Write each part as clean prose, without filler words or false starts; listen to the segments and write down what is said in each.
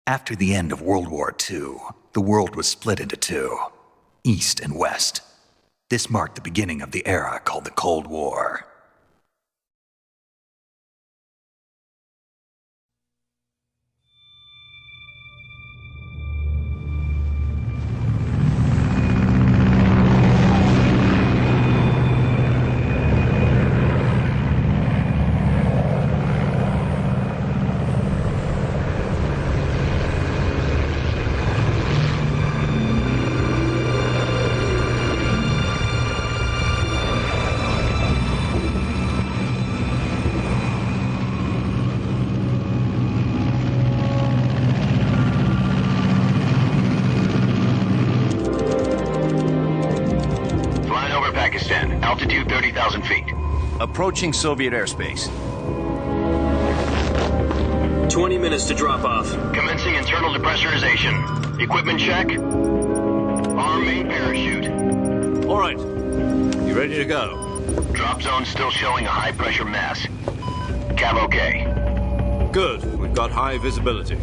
After the end of World War II, the world was split into two, East and West. This marked the beginning of the era called the Cold War. Altitude 30,000 feet. Approaching Soviet airspace. 20 minutes to drop off. Commencing internal depressurization. Equipment check. Arm main parachute. All right. You ready to go? Drop zone still showing a high pressure mass. Cav okay. Good. We've got high visibility.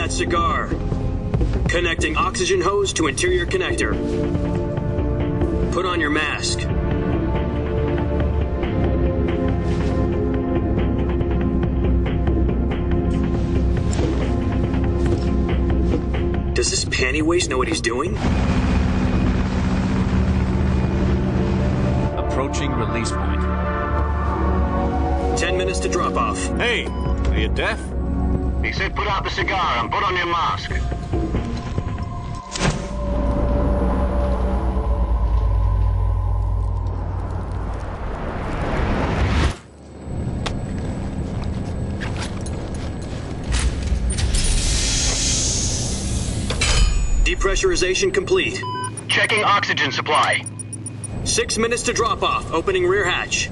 Cigar. Connecting oxygen hose to interior connector. Put on your mask. Does this panty waste know what he's doing? Approaching release point. 10 minutes to drop off. Hey, are you deaf? He said put out the cigar and put on your mask. Depressurization complete. Checking oxygen supply. 6 minutes to drop off. Opening rear hatch.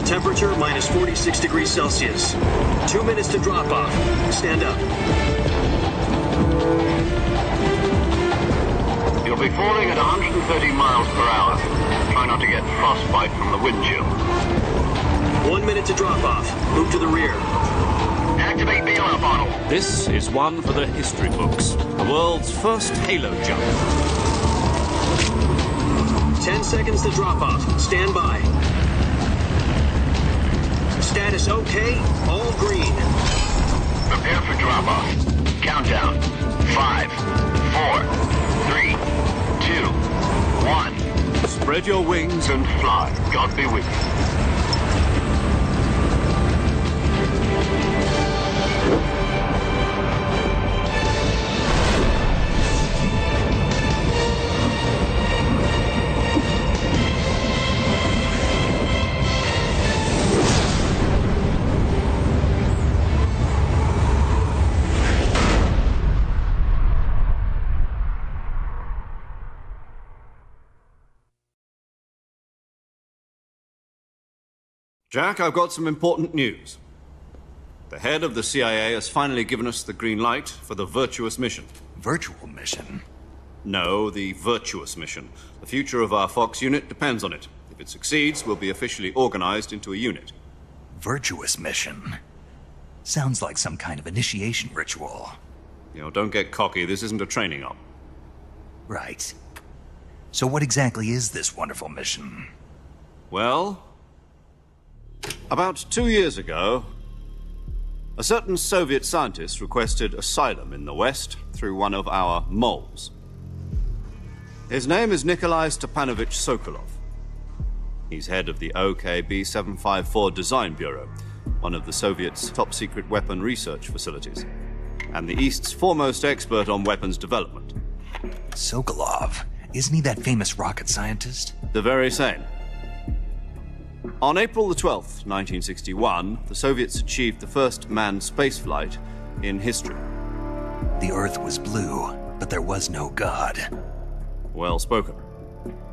Temperature minus 46 degrees Celsius. 2 minutes to drop off. Stand up. You'll be falling at 130 miles per hour. Try not to get frostbite from the wind chill. 1 minute to drop off. Move to the rear. Activate bailout bottle. This is one for the history books. The world's first halo jump. 10 seconds to drop off. Stand by. Status okay, all green. Prepare for drop-off. Countdown. 5, 4, 3, 2, 1. Spread your wings and fly. God be with you. Jack, I've got some important news. The head of the CIA has finally given us the green light for the Virtuous mission. Virtual mission? No, the Virtuous mission. The future of our Fox unit depends on it. If it succeeds, we'll be officially organized into a unit. Virtuous mission? Sounds like some kind of initiation ritual. You know, don't get cocky. This isn't a training op. Right. So what exactly is this wonderful mission? Well, about 2 years ago, a certain Soviet scientist requested asylum in the West through one of our moles. His name is Nikolai Stepanovich Sokolov. He's head of the OKB-754 Design Bureau, one of the Soviets' top-secret weapon research facilities, and the East's foremost expert on weapons development. Sokolov? Isn't he that famous rocket scientist? The very same. On April the 12th, 1961, the Soviets achieved the first manned spaceflight in history. The Earth was blue, but there was no God. Well spoken.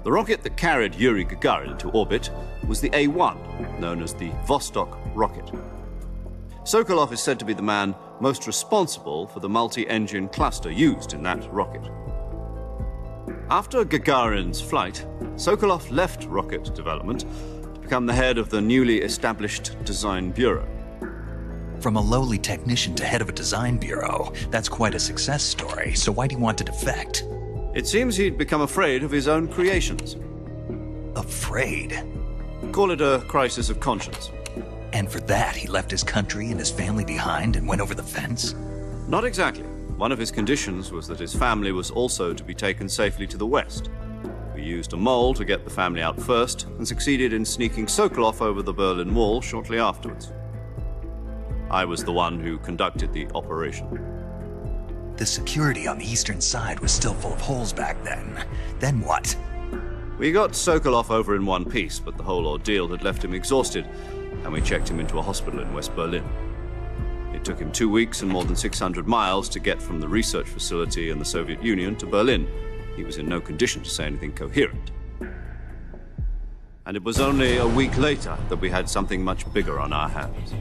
The rocket that carried Yuri Gagarin into orbit was the A-1, known as the Vostok rocket. Sokolov is said to be the man most responsible for the multi-engine cluster used in that rocket. After Gagarin's flight, Sokolov left rocket development to become the head of the newly established Design Bureau. From a lowly technician to head of a design bureau, that's quite a success story, so why do you want to defect? It seems he'd become afraid of his own creations. Afraid? Call it a crisis of conscience. And for that, he left his country and his family behind and went over the fence? Not exactly. One of his conditions was that his family was also to be taken safely to the west. We used a mole to get the family out first and succeeded in sneaking Sokolov over the Berlin Wall shortly afterwards. I was the one who conducted the operation. The security on the eastern side was still full of holes back then. Then what? We got Sokolov over in one piece, but the whole ordeal had left him exhausted, and we checked him into a hospital in West Berlin. It took him 2 weeks and more than 600 miles to get from the research facility in the Soviet Union to Berlin. He was in no condition to say anything coherent. And it was only a week later that we had something much bigger on our hands.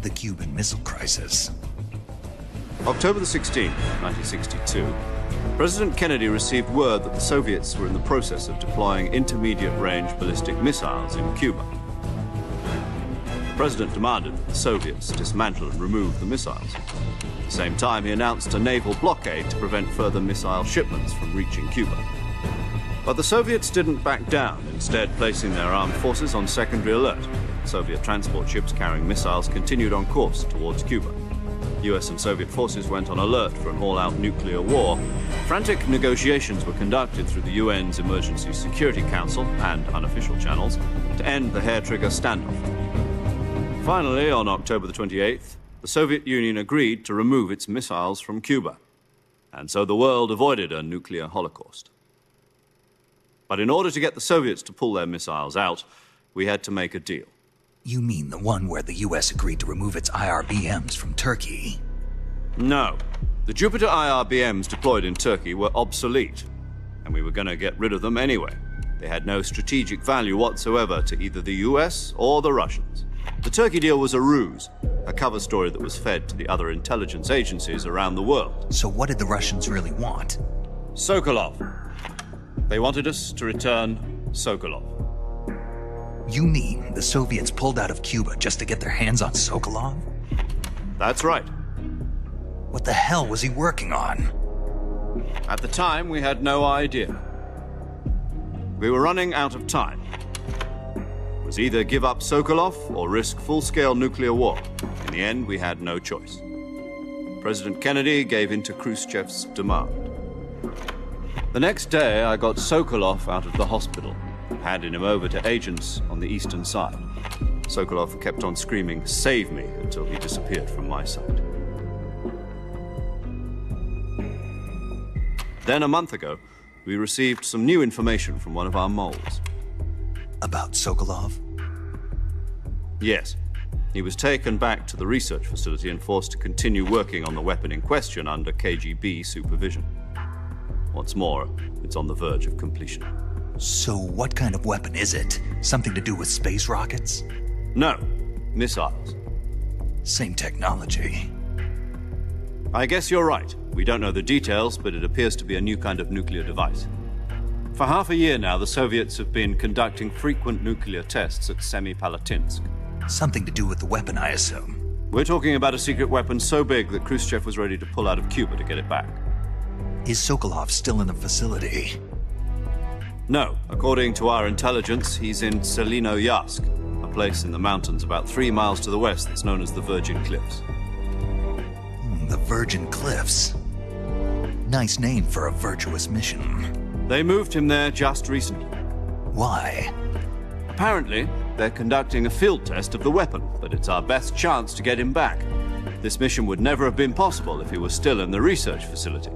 The Cuban Missile Crisis. October the 16th, 1962, President Kennedy received word that the Soviets were in the process of deploying intermediate-range ballistic missiles in Cuba. The president demanded that the Soviets dismantle and remove the missiles. At the same time, he announced a naval blockade to prevent further missile shipments from reaching Cuba. But the Soviets didn't back down, instead placing their armed forces on secondary alert. Soviet transport ships carrying missiles continued on course towards Cuba. US and Soviet forces went on alert for an all-out nuclear war. Frantic negotiations were conducted through the UN's Emergency Security Council and unofficial channels to end the hair-trigger standoff. Finally, on October the 28th, the Soviet Union agreed to remove its missiles from Cuba. And so the world avoided a nuclear holocaust. But in order to get the Soviets to pull their missiles out, we had to make a deal. You mean the one where the US agreed to remove its IRBMs from Turkey? No. The Jupiter IRBMs deployed in Turkey were obsolete, and we were going to get rid of them anyway. They had no strategic value whatsoever to either the US or the Russians. The Turkey deal was a ruse, a cover story that was fed to the other intelligence agencies around the world. So what did the Russians really want? Sokolov. They wanted us to return Sokolov. You mean the Soviets pulled out of Cuba just to get their hands on Sokolov? That's right. What the hell was he working on? At the time, we had no idea. We were running out of time. It was either give up Sokolov or risk full-scale nuclear war. In the end, we had no choice. President Kennedy gave in to Khrushchev's demand. The next day, I got Sokolov out of the hospital, handing him over to agents on the eastern side. Sokolov kept on screaming, "Save me," until he disappeared from my sight. Then a month ago, we received some new information from one of our moles. About Sokolov? Yes. He was taken back to the research facility and forced to continue working on the weapon in question under KGB supervision. What's more, it's on the verge of completion. So what kind of weapon is it? Something to do with space rockets? No, missiles. Same technology. I guess you're right. We don't know the details, but it appears to be a new kind of nuclear device. For half a year now, the Soviets have been conducting frequent nuclear tests at Semipalatinsk. Something to do with the weapon, I assume. We're talking about a secret weapon so big that Khrushchev was ready to pull out of Cuba to get it back. Is Sokolov still in the facility? No. According to our intelligence, he's in Selinoyarsk, a place in the mountains about 3 miles to the west that's known as the Virgin Cliffs. The Virgin Cliffs. Nice name for a virtuous mission. They moved him there just recently. Why? Apparently, they're conducting a field test of the weapon, but it's our best chance to get him back. This mission would never have been possible if he was still in the research facility.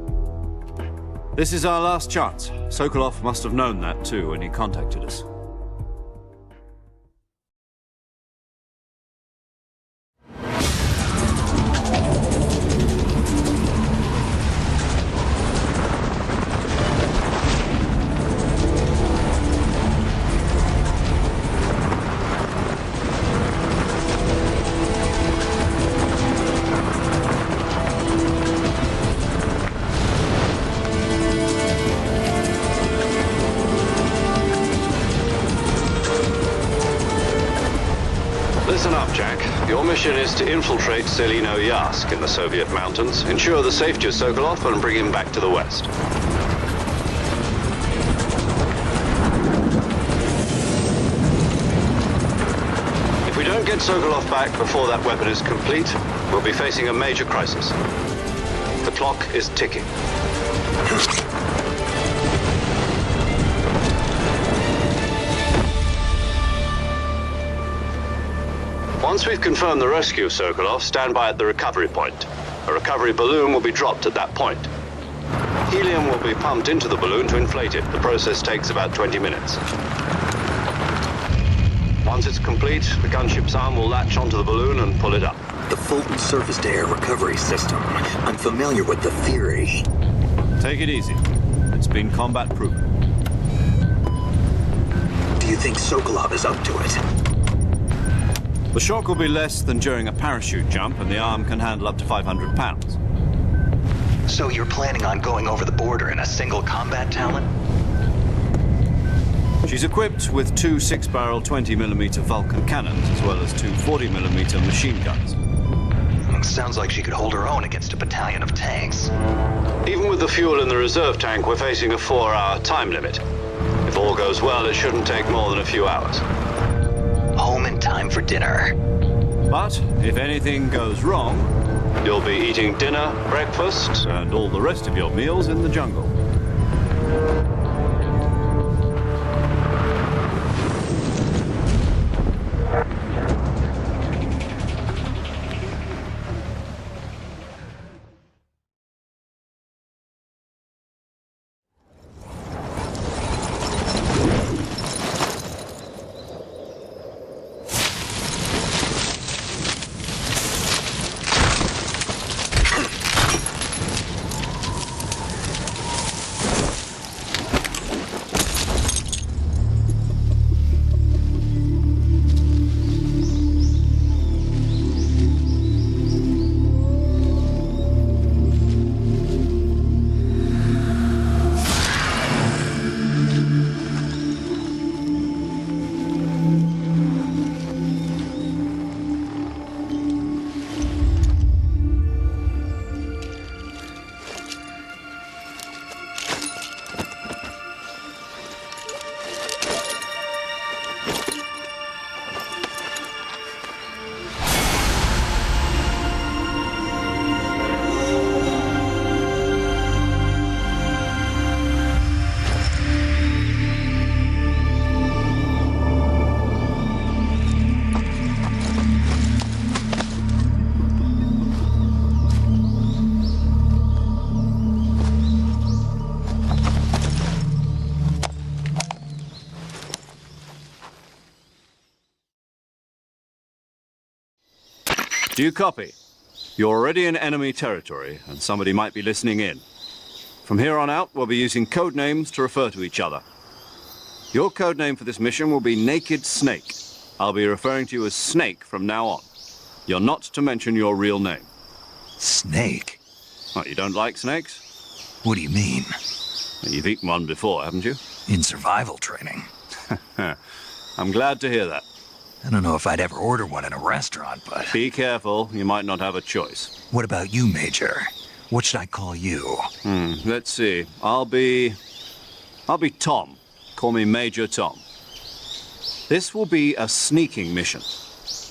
This is our last chance. Sokolov must have known that too when he contacted us. Listen up, Jack. Your mission is to infiltrate Selino Yask in the Soviet mountains, ensure the safety of Sokolov, and bring him back to the West. If we don't get Sokolov back before that weapon is complete, we'll be facing a major crisis. The clock is ticking. Once we've confirmed the rescue of Sokolov, stand by at the recovery point. A recovery balloon will be dropped at that point. Helium will be pumped into the balloon to inflate it. The process takes about 20 minutes. Once it's complete, the gunship's arm will latch onto the balloon and pull it up. The Fulton surface-to-air recovery system. I'm familiar with the theory. Take it easy. It's been combat-proven. Do you think Sokolov is up to it? The shock will be less than during a parachute jump, and the arm can handle up to 500 pounds. So you're planning on going over the border in a single combat Talon? She's equipped with two 6-barrel 20mm Vulcan cannons, as well as two 40mm machine guns. Sounds like she could hold her own against a battalion of tanks. Even with the fuel in the reserve tank, we're facing a 4-hour time limit. If all goes well, it shouldn't take more than a few hours. Home in time for dinner. But if anything goes wrong, you'll be eating dinner, breakfast, and all the rest of your meals in the jungle. Do you copy? You're already in enemy territory, and somebody might be listening in. From here on out, we'll be using code names to refer to each other. Your code name for this mission will be Naked Snake. I'll be referring to you as Snake from now on. You're not to mention your real name. Snake? What, you don't like snakes? What do you mean? You've eaten one before, haven't you? In survival training. I'm glad to hear that. I don't know if I'd ever order one in a restaurant, but... Be careful, you might not have a choice. What about you, Major? What should I call you? Let's see. I'll be Tom. Call me Major Tom. This will be a sneaking mission.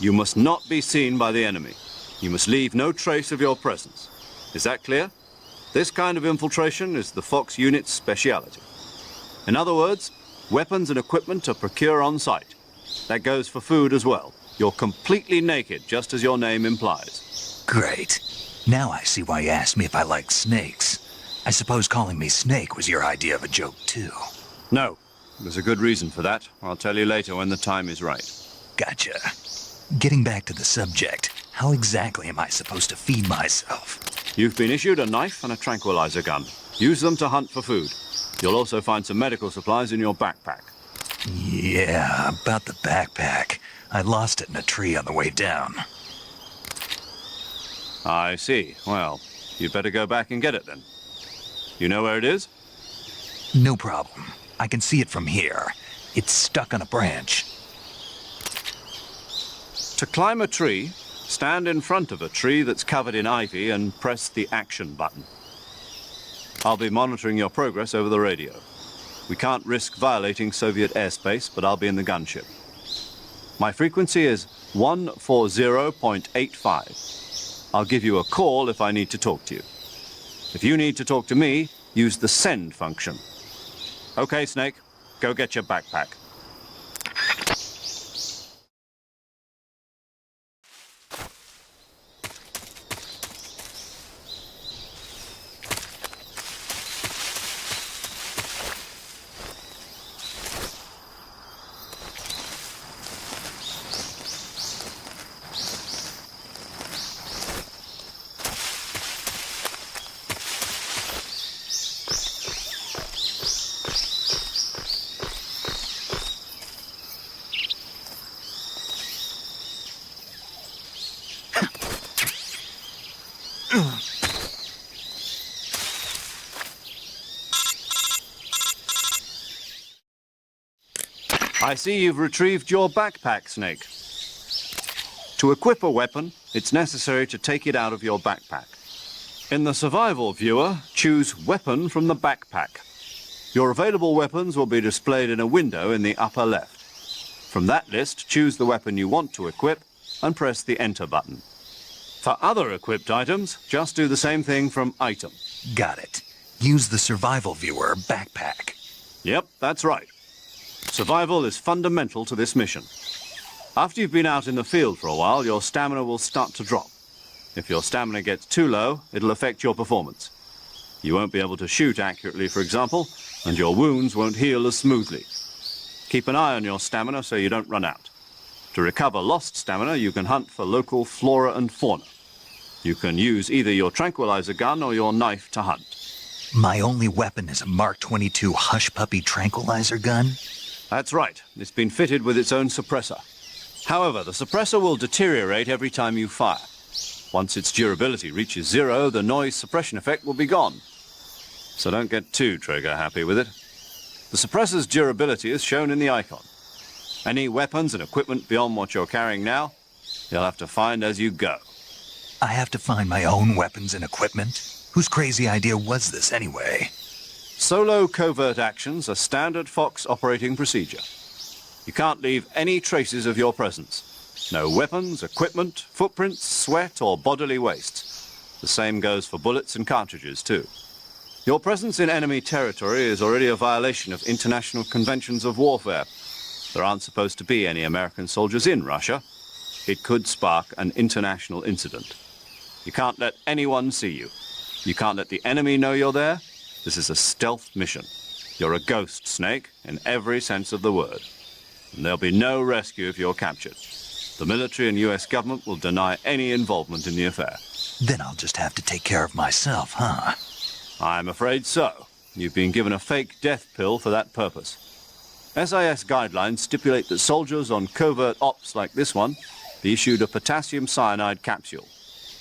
You must not be seen by the enemy. You must leave no trace of your presence. Is that clear? This kind of infiltration is the Fox unit's speciality. In other words, weapons and equipment to procure on site. That goes for food as well. You're completely naked, just as your name implies. Great. Now I see why you asked me if I like snakes. I suppose calling me Snake was your idea of a joke, too. No. There's a good reason for that. I'll tell you later when the time is right. Gotcha. Getting back to the subject, how exactly am I supposed to feed myself? You've been issued a knife and a tranquilizer gun. Use them to hunt for food. You'll also find some medical supplies in your backpack. Yeah, about the backpack. I lost it in a tree on the way down. I see. Well, you'd better go back and get it then. You know where it is? No problem. I can see it from here. It's stuck on a branch. To climb a tree, stand in front of a tree that's covered in ivy and press the action button. I'll be monitoring your progress over the radio. We can't risk violating Soviet airspace, but I'll be in the gunship. My frequency is 140.85. I'll give you a call if I need to talk to you. If you need to talk to me, use the send function. Okay, Snake, go get your backpack. I see you've retrieved your backpack, Snake. To equip a weapon, it's necessary to take it out of your backpack. In the survival viewer, choose Weapon from the backpack. Your available weapons will be displayed in a window in the upper left. From that list, choose the weapon you want to equip and press the Enter button. For other equipped items, just do the same thing from Item. Got it. Use the survival viewer backpack. Yep, that's right. Survival is fundamental to this mission. After you've been out in the field for a while, your stamina will start to drop. If your stamina gets too low, it'll affect your performance. You won't be able to shoot accurately, for example, and your wounds won't heal as smoothly. Keep an eye on your stamina so you don't run out. To recover lost stamina, you can hunt for local flora and fauna. You can use either your tranquilizer gun or your knife to hunt. My only weapon is a Mark 22 Hush Puppy tranquilizer gun? That's right. It's been fitted with its own suppressor. However, the suppressor will deteriorate every time you fire. Once its durability reaches 0, the noise suppression effect will be gone. So don't get too trigger-happy with it. The suppressor's durability is shown in the icon. Any weapons and equipment beyond what you're carrying now, you'll have to find as you go. I have to find my own weapons and equipment? Whose crazy idea was this anyway? Solo covert actions are standard Fox operating procedure. You can't leave any traces of your presence. No weapons, equipment, footprints, sweat, or bodily wastes. The same goes for bullets and cartridges, too. Your presence in enemy territory is already a violation of international conventions of warfare. There aren't supposed to be any American soldiers in Russia. It could spark an international incident. You can't let anyone see you. You can't let the enemy know you're there. This is a stealth mission. You're a ghost, Snake, in every sense of the word. And there'll be no rescue if you're captured. The military and US government will deny any involvement in the affair. Then I'll just have to take care of myself, huh? I'm afraid so. You've been given a fake death pill for that purpose. SIS guidelines stipulate that soldiers on covert ops like this one be issued a potassium cyanide capsule.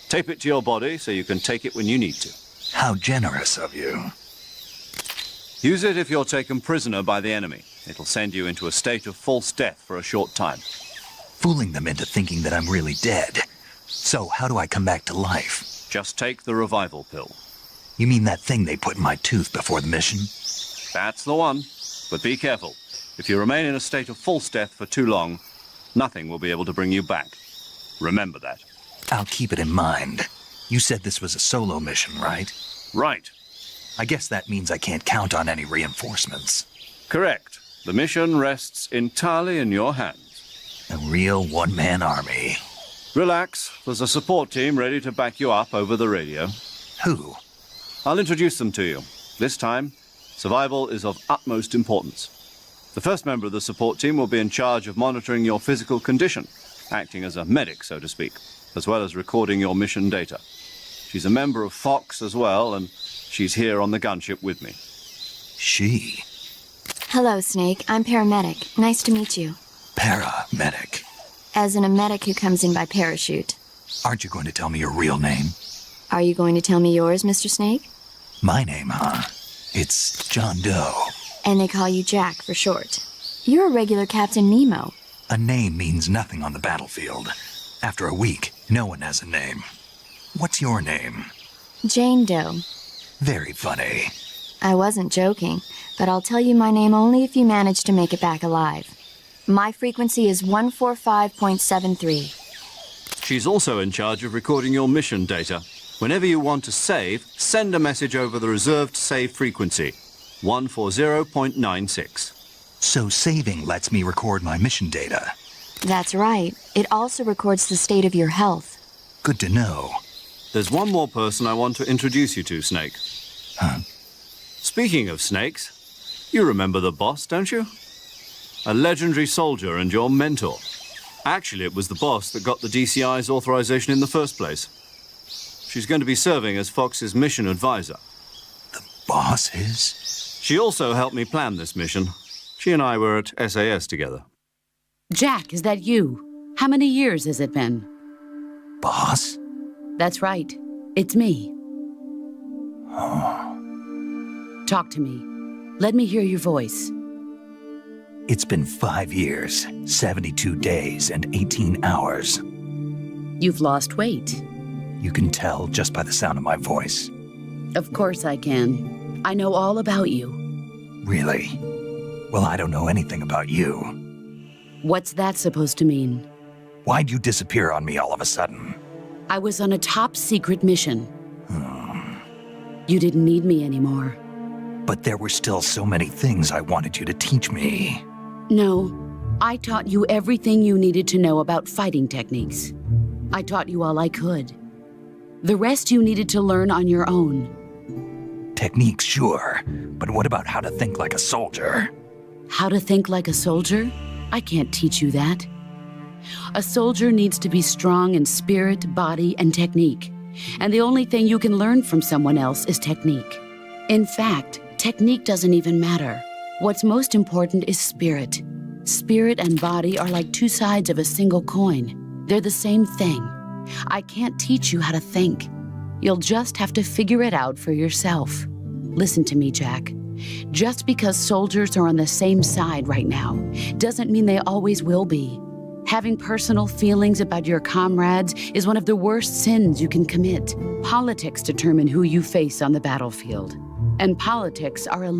Tape it to your body so you can take it when you need to. How generous of you. Use it if you're taken prisoner by the enemy. It'll send you into a state of false death for a short time. Fooling them into thinking that I'm really dead. So how do I come back to life? Just take the revival pill. You mean that thing they put in my tooth before the mission? That's the one. But be careful. If you remain in a state of false death for too long, nothing will be able to bring you back. Remember that. I'll keep it in mind. You said this was a solo mission, right? Right. I guess that means I can't count on any reinforcements. Correct. The mission rests entirely in your hands. A real one-man army. Relax. There's a support team ready to back you up over the radio. Who? I'll introduce them to you. This time, survival is of utmost importance. The first member of the support team will be in charge of monitoring your physical condition, acting as a medic, so to speak, as well as recording your mission data. She's a member of Fox as well, and she's here on the gunship with me. She? Hello, Snake. I'm paramedic. Nice to meet you. Paramedic. As in a medic who comes in by parachute. Aren't you going to tell me your real name? Are you going to tell me yours, Mr. Snake? My name, huh? It's John Doe. And they call you Jack for short. You're a regular Captain Nemo. A name means nothing on the battlefield. After a week, no one has a name. What's your name? Jane Doe. Very funny. I wasn't joking, but I'll tell you my name only if you manage to make it back alive. My frequency is 145.73. She's also in charge of recording your mission data. Whenever you want to save, send a message over the reserved save frequency, 140.96. So saving lets me record my mission data. That's right. It also records the state of your health. Good to know. There's one more person I want to introduce you to, Snake. Huh? Speaking of snakes, you remember the boss, don't you? A legendary soldier and your mentor. Actually, it was the boss that got the DCI's authorization in the first place. She's going to be serving as Fox's mission advisor. Boss is? She also helped me plan this mission. She and I were at SAS together. Jack, is that you? How many years has it been? Boss? That's right. It's me. Talk to me. Let me hear your voice. It's been 5 years, 72 days, and 18 hours. You've lost weight. You can tell just by the sound of my voice. Of course I can. I know all about you. Really? Well, I don't know anything about you. What's that supposed to mean? Why'd you disappear on me all of a sudden? I was on a top secret mission. You didn't need me anymore. But there were still so many things I wanted you to teach me. No, I taught you everything you needed to know about fighting techniques. I taught you all I could. The rest you needed to learn on your own. Techniques, sure. But what about how to think like a soldier? How to think like a soldier? I can't teach you that. A soldier needs to be strong in spirit, body, and technique. And the only thing you can learn from someone else is technique. In fact, technique doesn't even matter. What's most important is spirit. Spirit and body are like two sides of a single coin. They're the same thing. I can't teach you how to think. You'll just have to figure it out for yourself. Listen to me, Jack. Just because soldiers are on the same side right now doesn't mean they always will be. Having personal feelings about your comrades is one of the worst sins you can commit. Politics determine who you face on the battlefield. And politics are a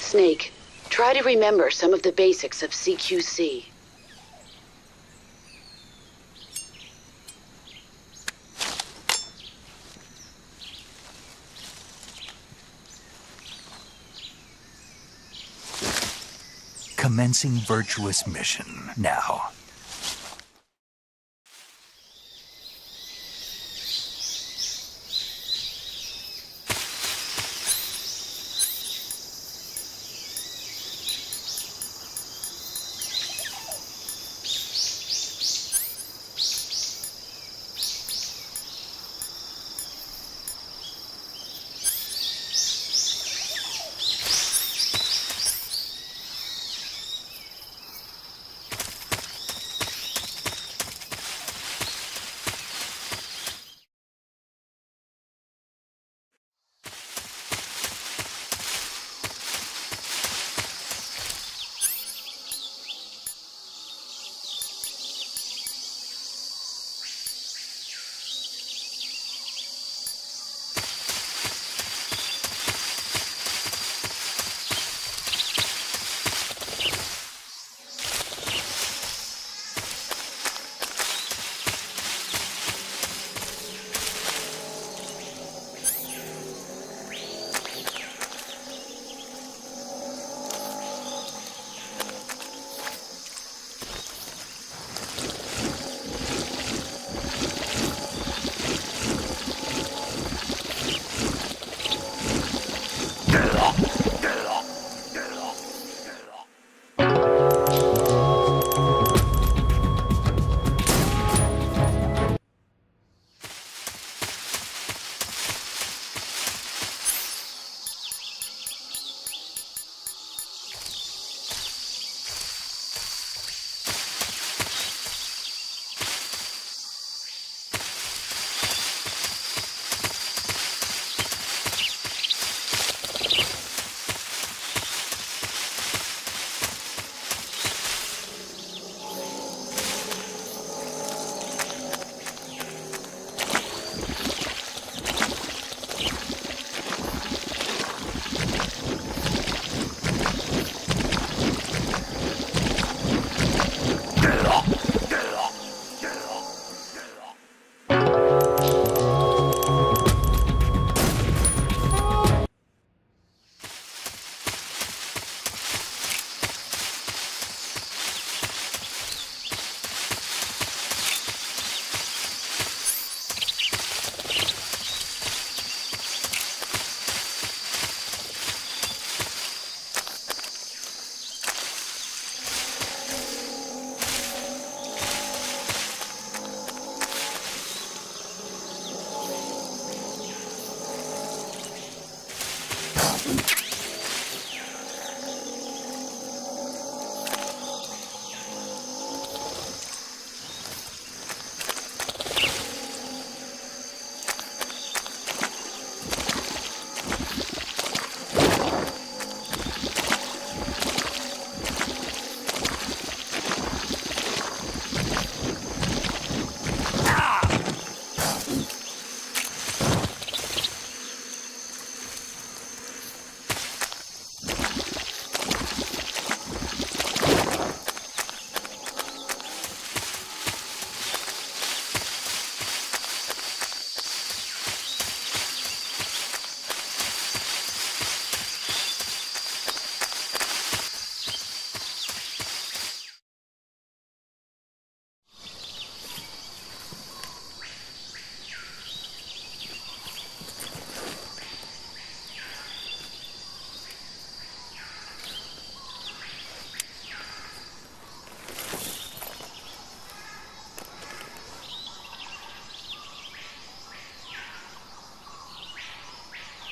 Snake, try to remember some of the basics of CQC. Commencing virtuous mission now.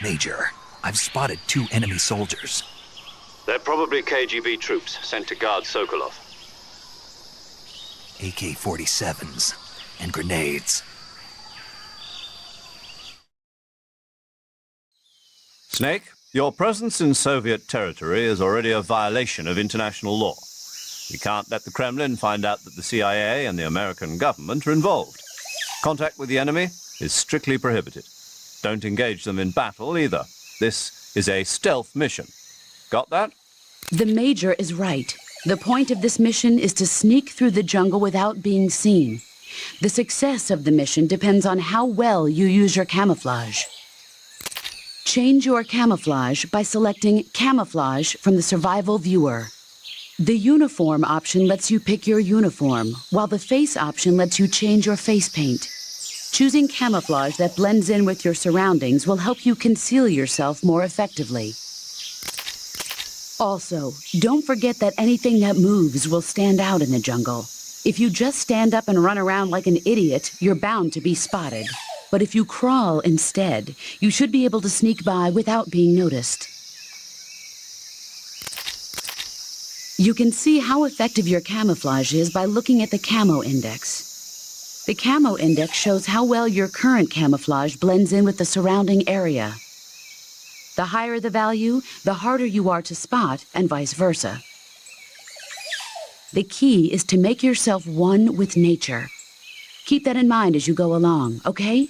Major, I've spotted 2 enemy soldiers. They're probably KGB troops sent to guard Sokolov. AK-47s and grenades. Snake, your presence in Soviet territory is already a violation of international law. We can't let the Kremlin find out that the CIA and the American government are involved. Contact with the enemy is strictly prohibited. Don't engage them in battle either. This is a stealth mission. Got that? The Major is right. The point of this mission is to sneak through the jungle without being seen. The success of the mission depends on how well you use your camouflage. Change your camouflage by selecting Camouflage from the Survival Viewer. The Uniform option lets you pick your uniform, while the Face option lets you change your face paint. Choosing camouflage that blends in with your surroundings will help you conceal yourself more effectively. Also, don't forget that anything that moves will stand out in the jungle. If you just stand up and run around like an idiot, you're bound to be spotted. But if you crawl instead, you should be able to sneak by without being noticed. You can see how effective your camouflage is by looking at the Camo Index. The Camo Index shows how well your current camouflage blends in with the surrounding area. The higher the value, the harder you are to spot, and vice versa. The key is to make yourself one with nature. Keep that in mind as you go along, okay?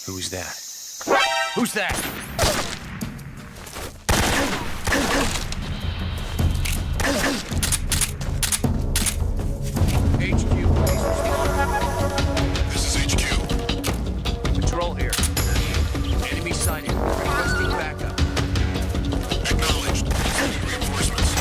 Who's that? Who's that? HQ, This is HQ. Patrol here. Enemy sighting. Requesting backup. Acknowledged. Sending reinforcements.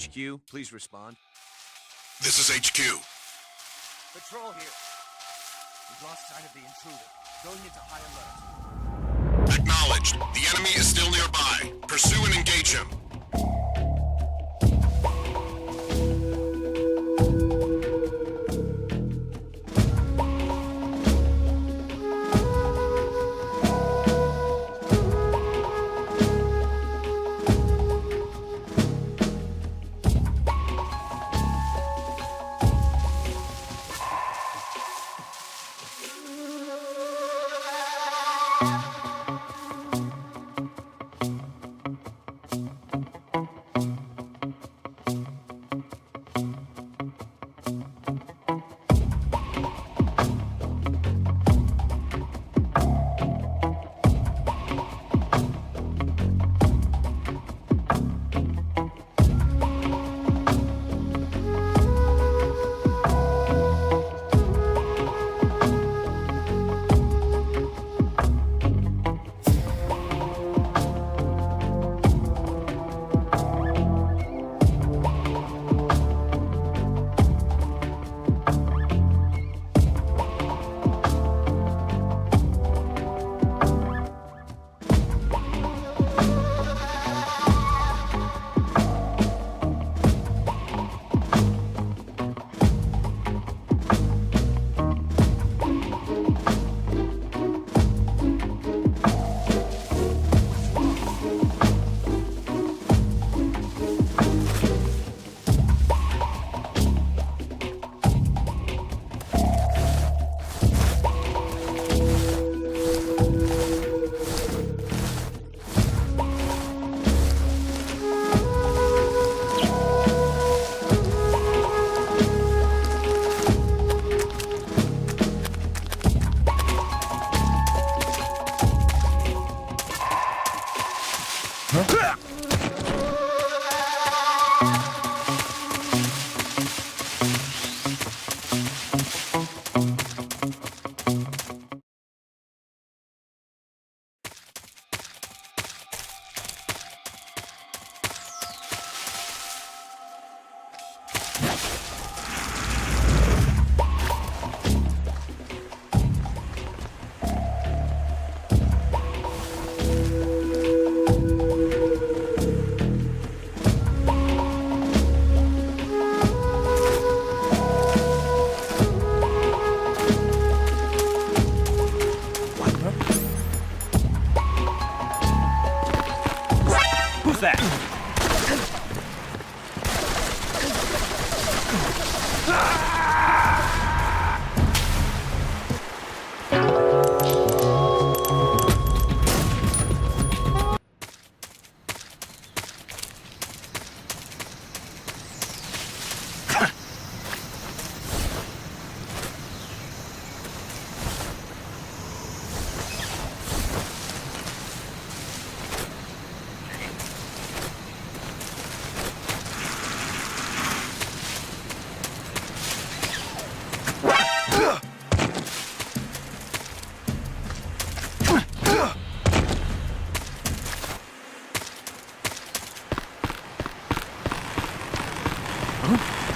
HQ, please respond. This is HQ. Patrol here. We've lost sight of the intruder. Going into high alert. Acknowledged. The enemy is still nearby. Pursue and engage him.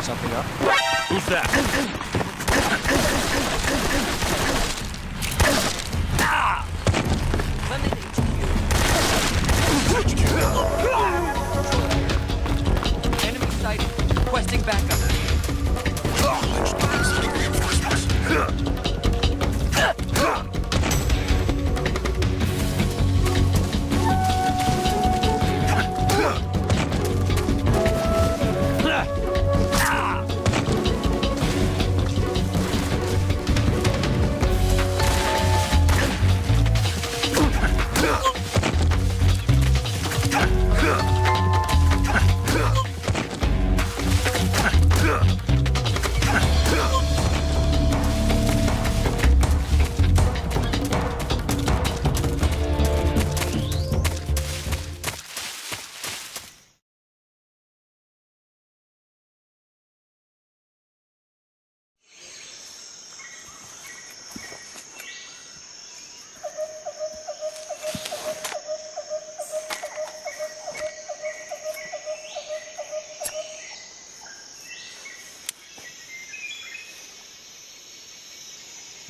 Something up? Who's that? Enemy sighted. Requesting backup. Sending reinforcements.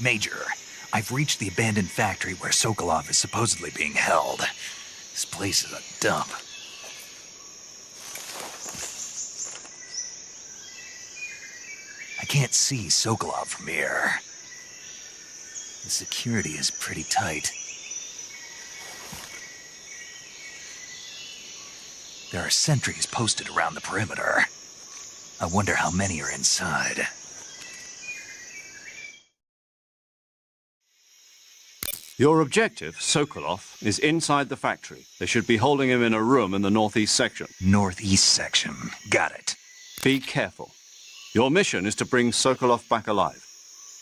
Major, I've reached the abandoned factory where Sokolov is supposedly being held. This place is a dump. I can't see Sokolov from here. The security is pretty tight. There are sentries posted around the perimeter. I wonder how many are inside. Your objective, Sokolov, is inside the factory. They should be holding him in a room in the northeast section. Northeast section. Got it. Be careful. Your mission is to bring Sokolov back alive.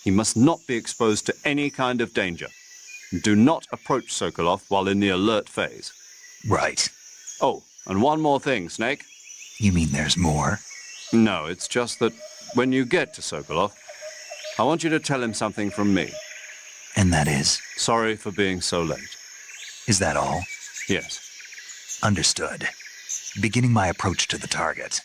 He must not be exposed to any kind of danger. Do not approach Sokolov while in the alert phase. Right. Oh, and one more thing, Snake. You mean there's more? No, it's just that when you get to Sokolov, I want you to tell him something from me. And that is? Sorry for being so late. Is that all? Yes. Understood. Beginning my approach to the target.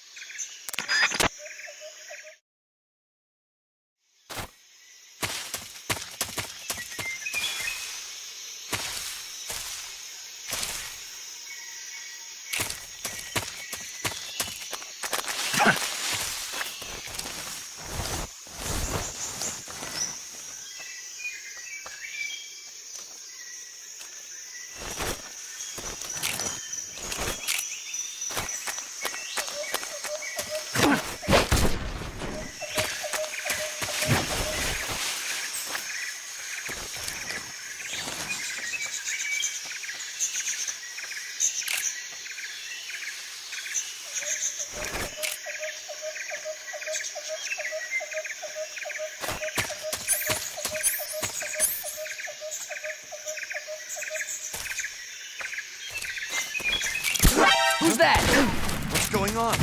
Who's that? What's going on?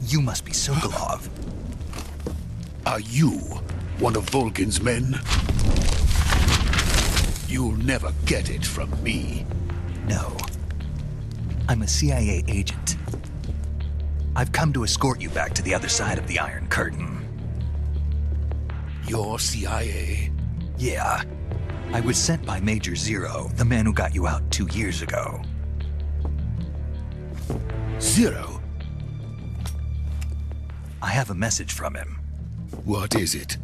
You must be Sokolov. Are you one of Volgin's men? You'll never get it from me. No. I'm a CIA agent. I've come to escort you back to the other side of the Iron Curtain. You're CIA? Yeah. I was sent by Major Zero, the man who got you out 2 years ago. Zero? I have a message from him. What is it?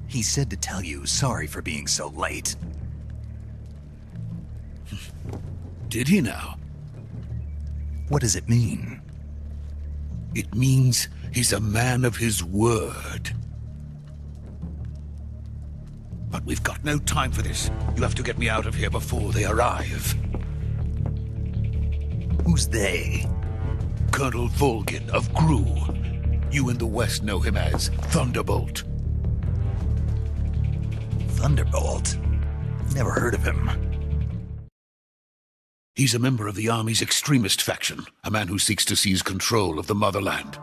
He said to tell you sorry for being so late. Did he now? What does it mean? It means he's a man of his word. But we've got no time for this. You have to get me out of here before they arrive. Who's they? Colonel Volgin of GRU. You in the West know him as Thunderbolt. Thunderbolt? Never heard of him. He's a member of the Army's extremist faction, a man who seeks to seize control of the motherland.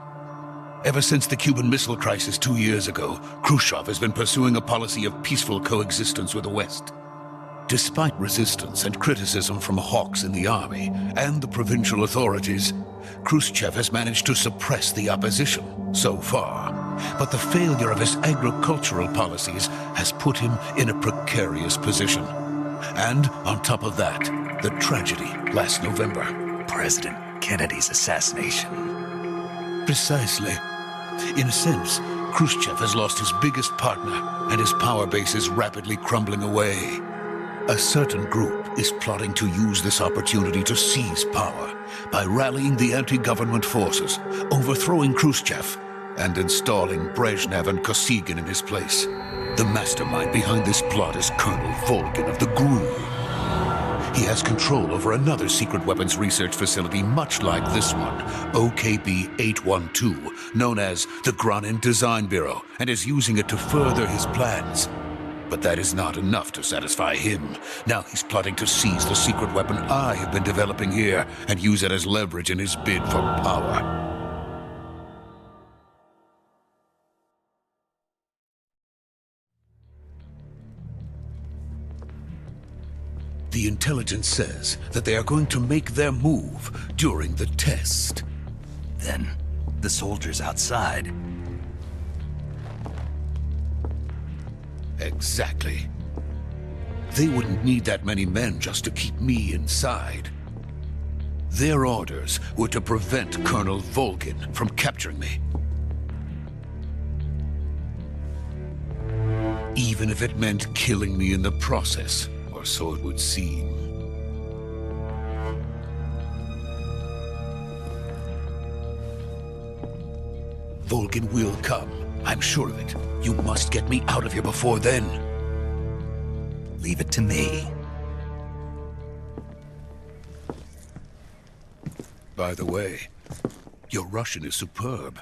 Ever since the Cuban Missile Crisis 2 years ago, Khrushchev has been pursuing a policy of peaceful coexistence with the West. Despite resistance and criticism from hawks in the army and the provincial authorities, Khrushchev has managed to suppress the opposition so far. But the failure of his agricultural policies has put him in a precarious position. And on top of that, the tragedy last November. President Kennedy's assassination. Precisely. In a sense, Khrushchev has lost his biggest partner, and his power base is rapidly crumbling away. A certain group is plotting to use this opportunity to seize power by rallying the anti-government forces, overthrowing Khrushchev, and installing Brezhnev and Kosygin in his place. The mastermind behind this plot is Colonel Volgin of the GRU. He has control over another secret weapons research facility much like this one, OKB-812, known as the Granin Design Bureau, and is using it to further his plans. But that is not enough to satisfy him. Now he's plotting to seize the secret weapon I have been developing here and use it as leverage in his bid for power. The intelligence says that they are going to make their move during the test. Then, the soldiers outside. Exactly. They wouldn't need that many men just to keep me inside. Their orders were to prevent Colonel Volgin from capturing me. Even if it meant killing me in the process, or so it would seem. Volgin will come. I'm sure of it. You must get me out of here before then. Leave it to me. By the way, your Russian is superb.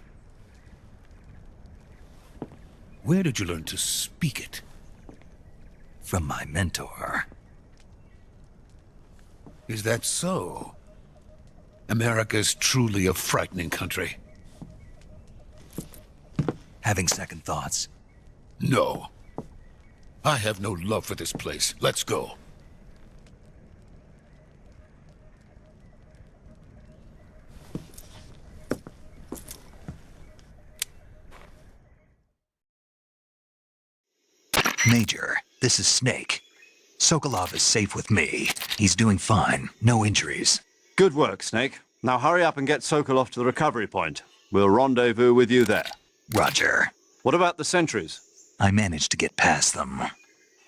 Where did you learn to speak it? From my mentor. Is that so? America's truly a frightening country. Having second thoughts? No. I have no love for this place. Let's go. Major, this is Snake. Sokolov is safe with me. He's doing fine. No injuries. Good work, Snake. Now hurry up and get Sokolov to the recovery point. We'll rendezvous with you there. Roger. What about the sentries? I managed to get past them.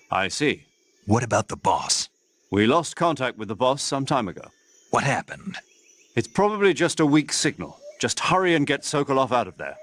I see. What about the boss? We lost contact with the boss some time ago. What happened? It's probably just a weak signal. Just hurry and get Sokolov out of there.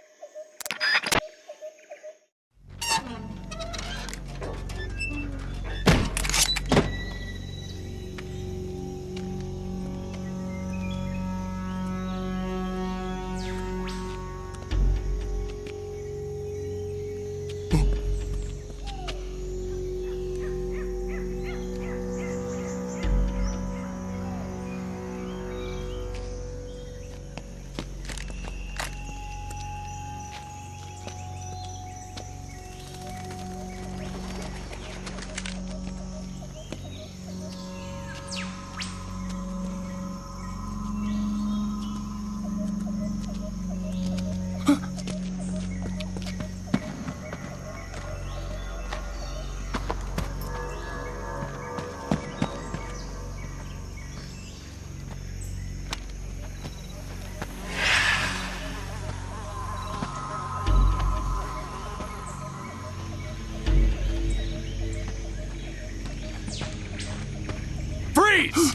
Freeze!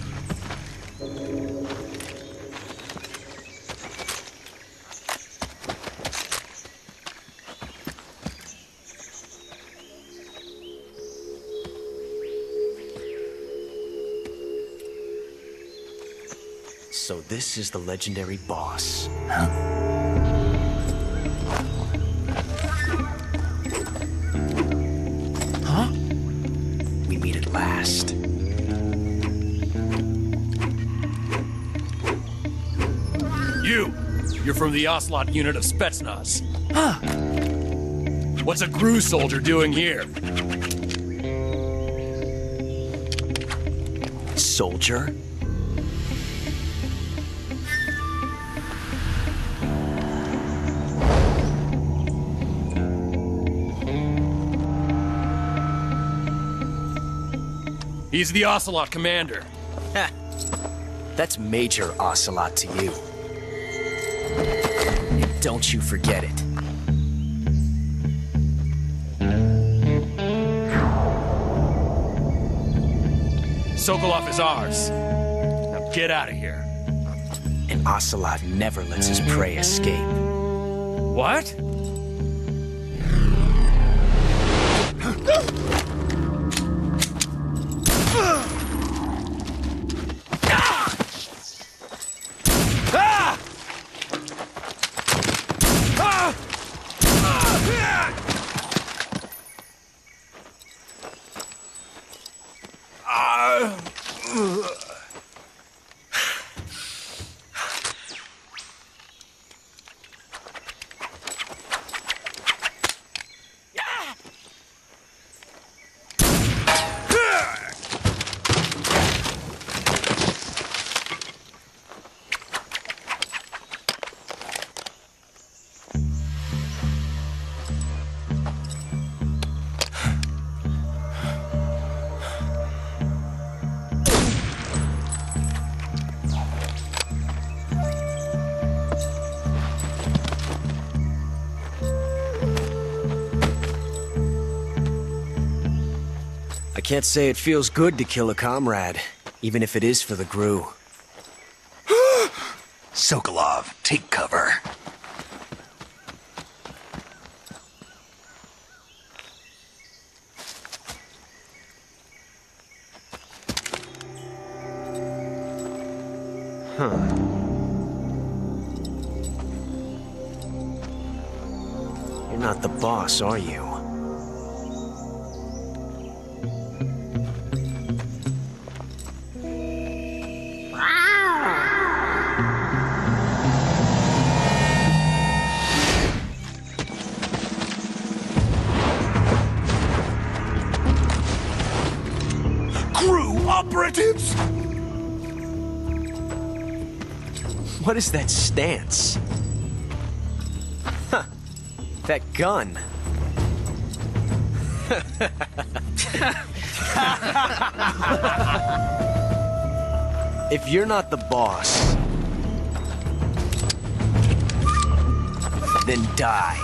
So this is the legendary boss. Huh? We meet at last. You're from the Ocelot unit of Spetsnaz. Huh. What's a GRU soldier doing here? soldier. He's the Ocelot commander. Ha! That's Major Ocelot to you. And don't you forget it. Sokolov is ours. Now get out of here. And Ocelot never lets his prey escape. What? I can't say it feels good to kill a comrade, even if it is for the Gru. Sokolov, take cover. You're not the boss, are you? Crew operatives! What is that stance? Huh. That gun. If you're not the boss, then die.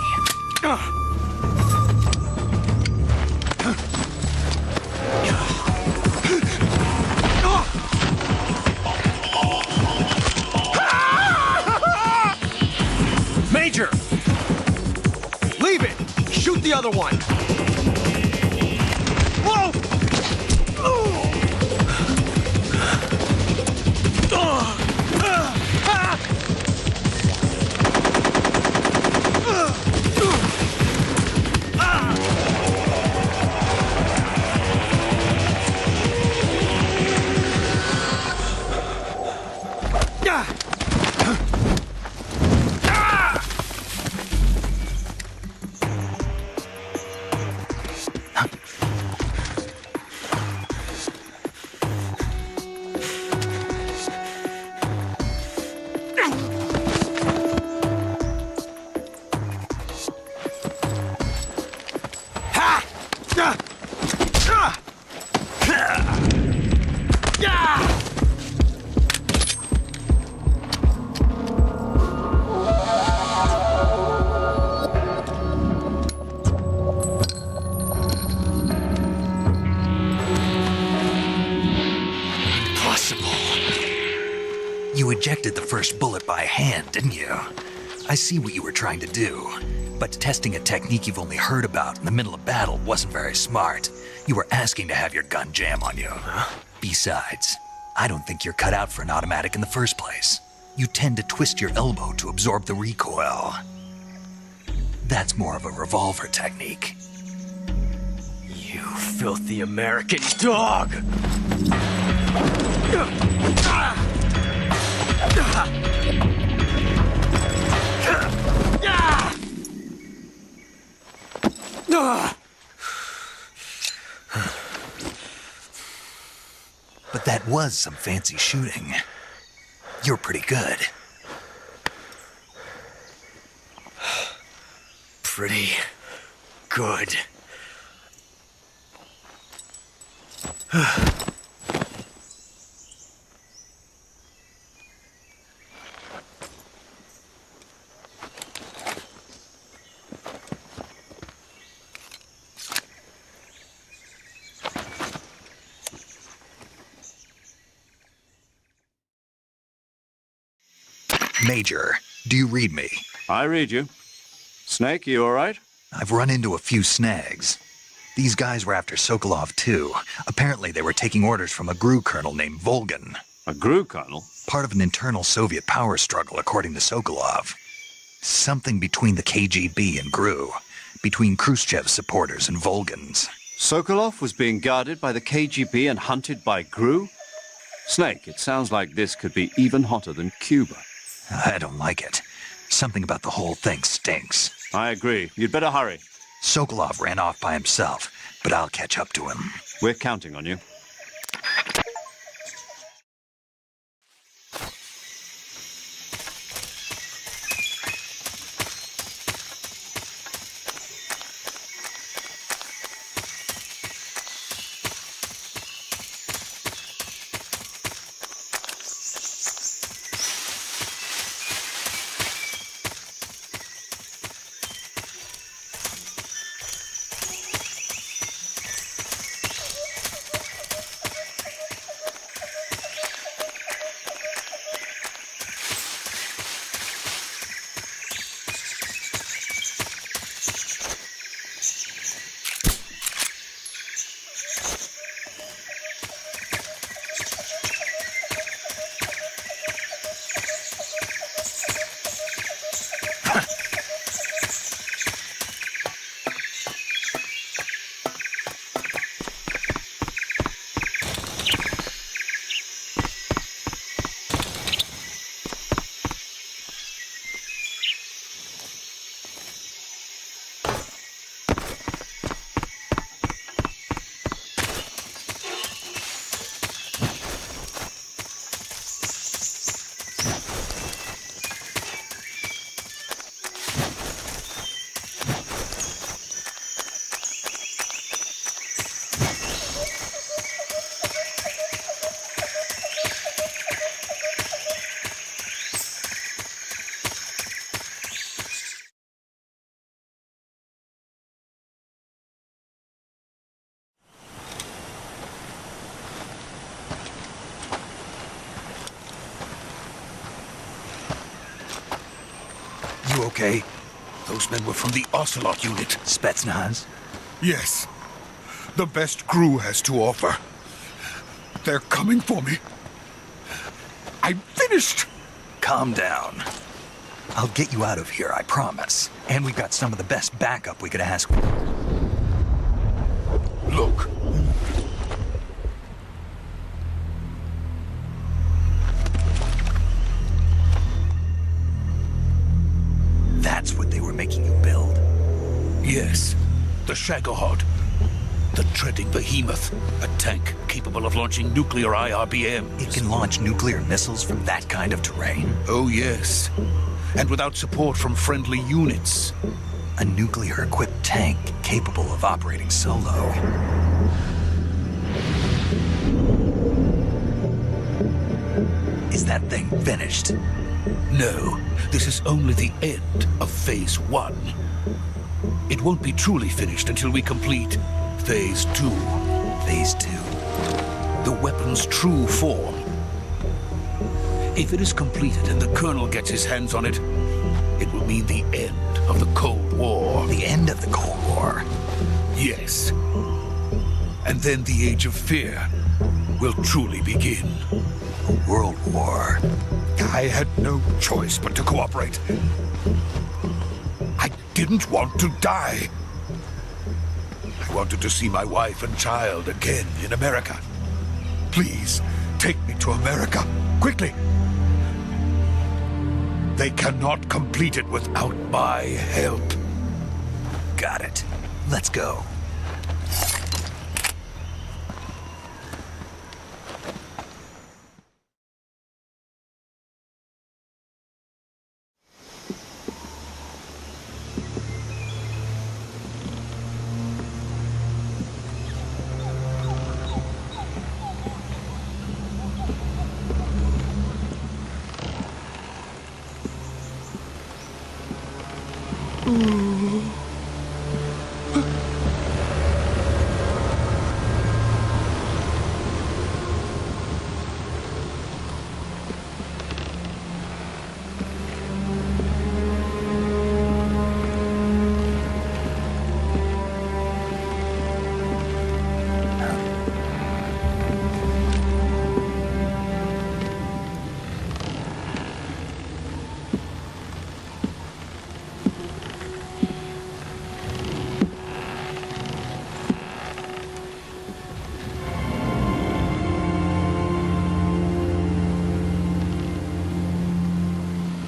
Major! Leave it! Shoot the other one! Whoa! You ejected the first bullet by hand, didn't you? I see what you were trying to do. But testing a technique you've only heard about in the middle of battle wasn't very smart. You were asking to have your gun jam on you. Huh? Besides, I don't think you're cut out for an automatic in the first place. You tend to twist your elbow to absorb the recoil. That's more of a revolver technique. You filthy American dog! But That was some fancy shooting. You're pretty good. Pretty good. Major, do you read me? I read you. Snake, you all right? I've run into a few snags. These guys were after Sokolov, too. Apparently they were taking orders from a GRU colonel named Volgan. A GRU colonel? Part of an internal Soviet power struggle, according to Sokolov. Something between the KGB and GRU. Between Khrushchev's supporters and Volgan's. Sokolov was being guarded by the KGB and hunted by GRU? Snake, it sounds like this could be even hotter than Cuba. I don't like it. Something about the whole thing stinks. I agree. You'd better hurry. Sokolov ran off by himself, but I'll catch up to him. We're counting on you. You okay? Those men were from the Ocelot unit. Spetsnaz? Yes. The best GRU has to offer. They're coming for me. I'm finished! Calm down. I'll get you out of here, I promise. And we've got some of the best backup we could ask for. Look. That's what they were making you build? Yes. The Shagohod. The treading behemoth. A tank capable of launching nuclear IRBMs. It can launch nuclear missiles from that kind of terrain? Oh, yes. And without support from friendly units. A nuclear-equipped tank capable of operating solo. Is that thing finished? No, this is only the end of Phase 1. It won't be truly finished until we complete Phase 2. Phase 2? The weapon's true form. If it is completed and the Colonel gets his hands on it, it will mean the end of the Cold War. The end of the Cold War? Yes. And then the Age of Fear will truly begin. A world war? I had no choice but to cooperate. I didn't want to die. I wanted to see my wife and child again in America. Please, take me to America, quickly. They cannot complete it without my help. Got it. Let's go.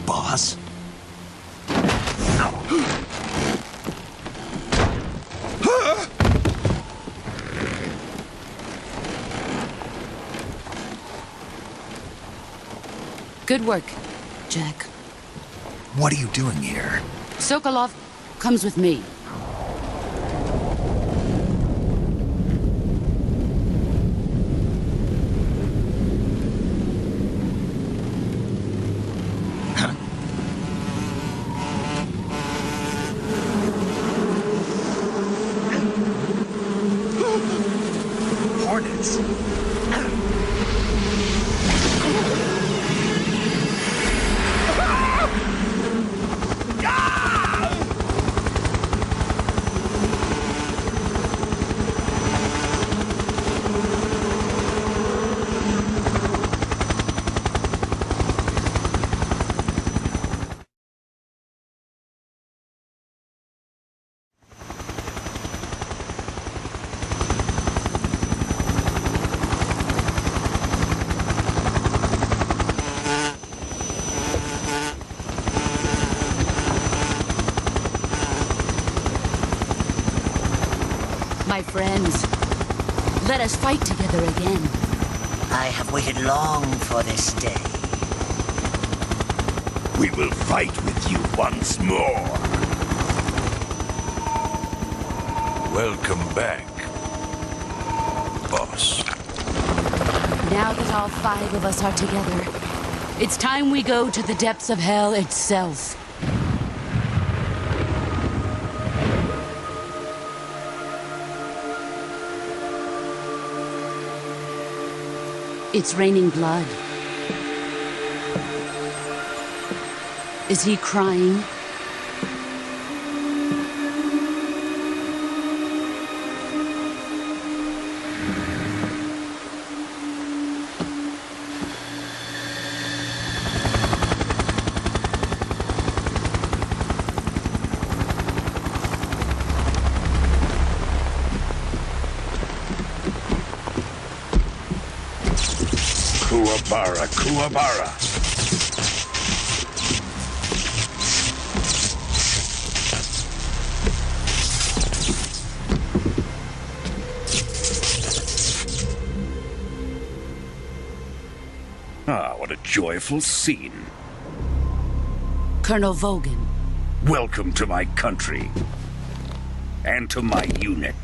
Boss? Good work, Jack. What are you doing here? Sokolov comes with me. Hornets? My friends, let us fight together again. I have waited long for this day. We will fight with you once more. Welcome back, boss. Now that all 5 of us are together, it's time we go to the depths of hell itself. It's raining blood. Is he crying? Kuwabara, Kuwabara. Ah, what a joyful scene. Colonel Vogan. Welcome to my country. And to my unit.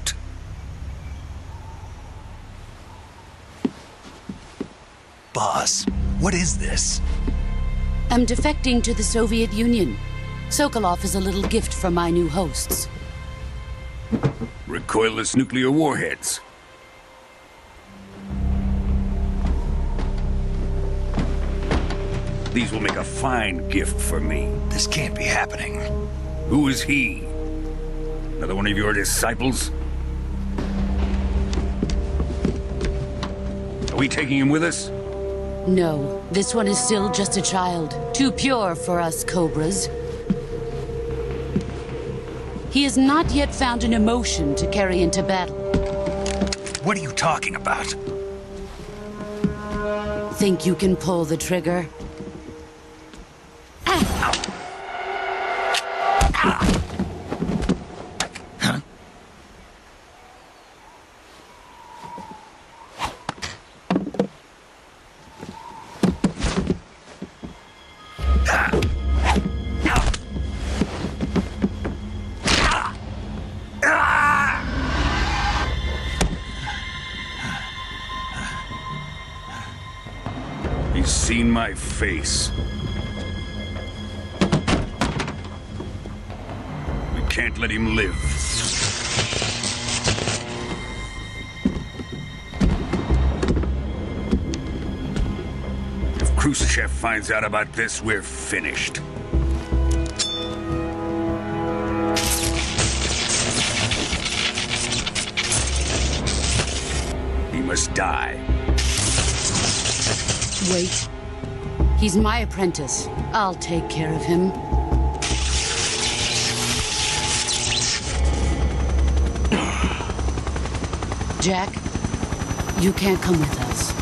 Boss, what is this? I'm defecting to the Soviet Union. Sokolov is a little gift from my new hosts. Recoilless nuclear warheads. These will make a fine gift for me. This can't be happening. Who is he? Another one of your disciples? Are we taking him with us? No, this one is still just a child. Too pure for us Cobras. He has not yet found an emotion to carry into battle. What are you talking about? Think you can pull the trigger? He's seen my face. can't let him live. If Khrushchev finds out about this, we're finished. He must die. Wait. He's my apprentice. I'll take care of him. Jack, you can't come with us.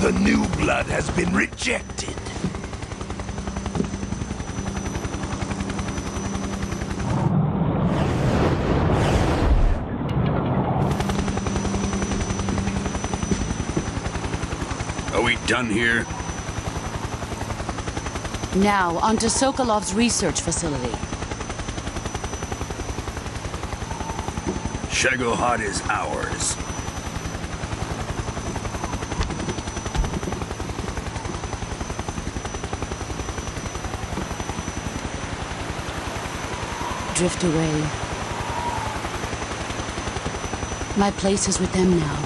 The new blood has been rejected. Are we done here? Now, on to Sokolov's research facility. Shagohod is ours. Drift away. My place is with them now.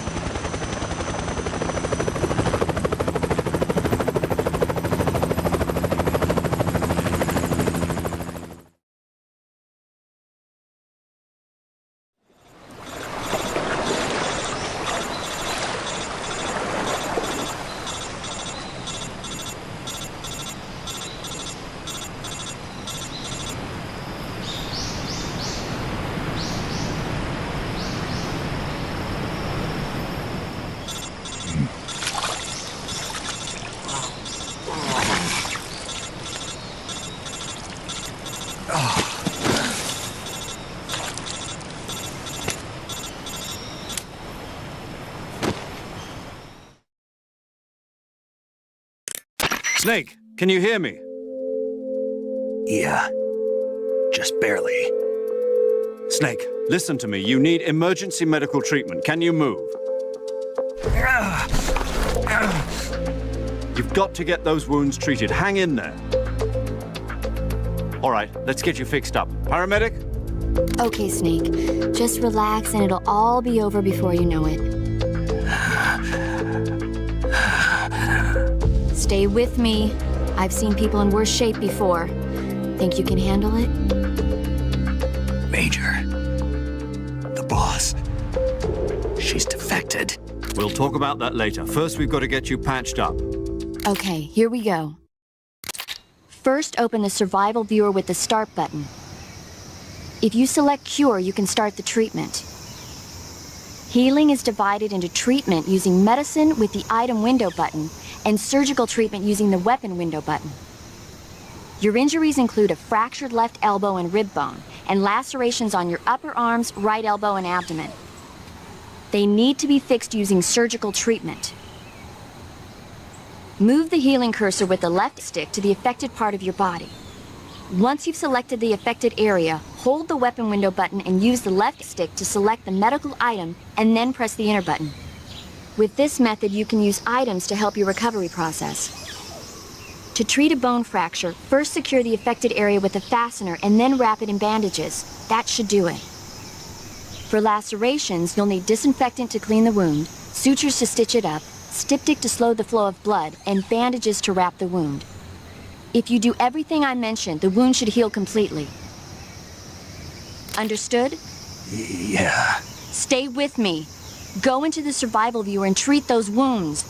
Snake, can you hear me? Yeah. Just barely. Snake, listen to me. You need emergency medical treatment. Can you move? You've got to get those wounds treated. Hang in there. All right, let's get you fixed up. Paramedic? Okay, Snake. Just relax and it'll all be over before you know it. Stay with me. I've seen people in worse shape before. Think you can handle it? Major. The boss. She's defected. We'll talk about that later. First, we've got to get you patched up. Okay, here we go. First, open the survival viewer with the start button. If you select cure, you can start the treatment. Healing is divided into treatment using medicine with the item window button and surgical treatment using the weapon window button. Your injuries include a fractured left elbow and rib bone, and lacerations on your upper arms, right elbow, and abdomen. They need to be fixed using surgical treatment. Move the healing cursor with the left stick to the affected part of your body. Once you've selected the affected area, hold the weapon window button and use the left stick to select the medical item, and then press the enter button. With this method, you can use items to help your recovery process. To treat a bone fracture, first secure the affected area with a fastener and then wrap it in bandages. That should do it. For lacerations, you'll need disinfectant to clean the wound, sutures to stitch it up, styptic to slow the flow of blood, and bandages to wrap the wound. If you do everything I mentioned, the wound should heal completely. Understood? Yeah. Stay with me. Go into the survival viewer and treat those wounds.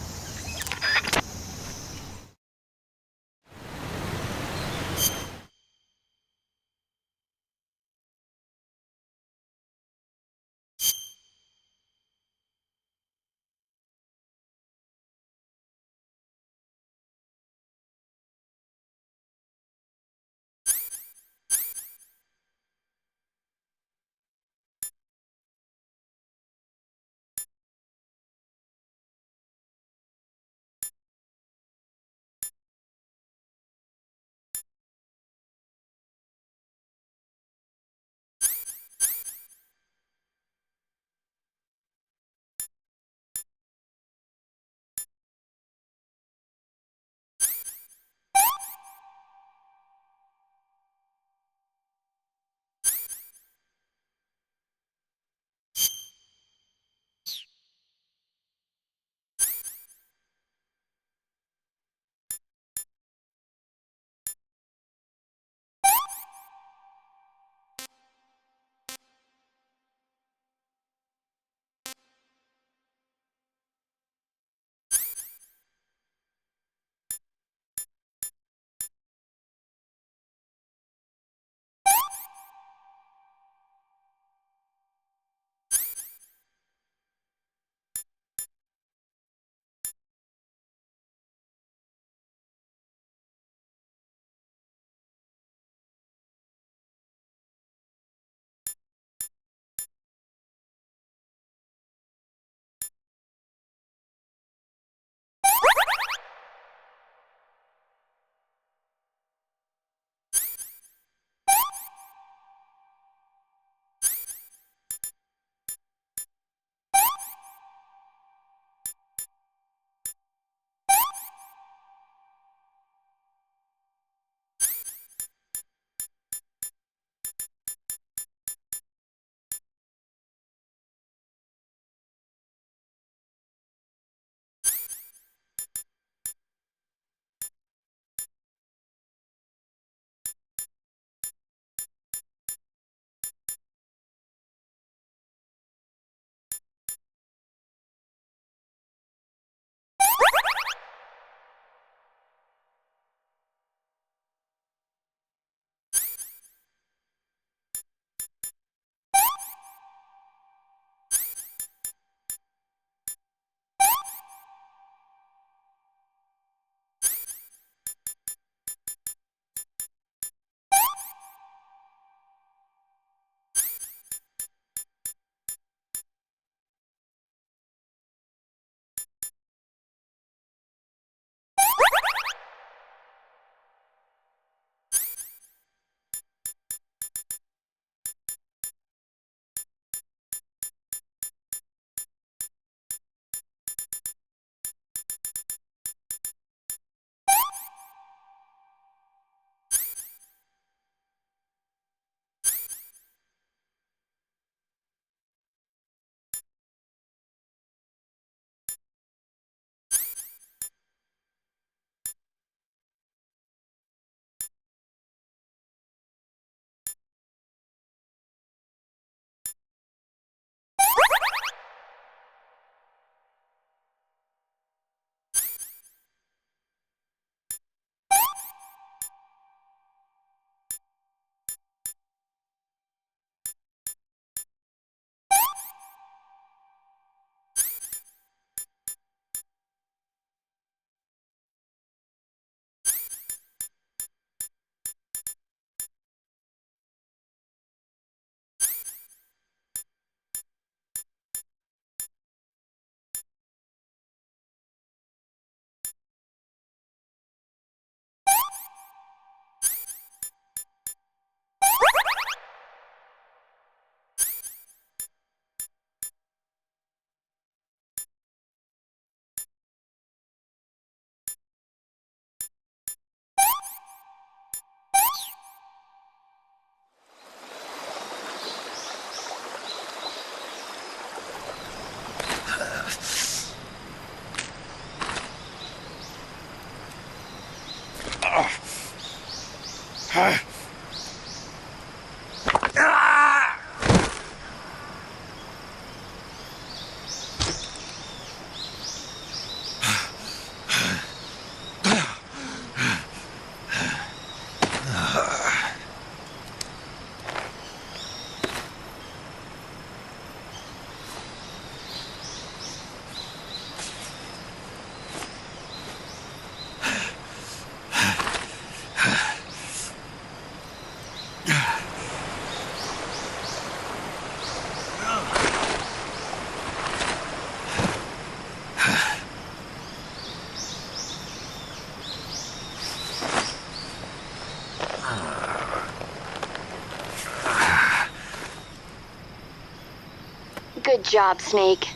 Good job, Snake.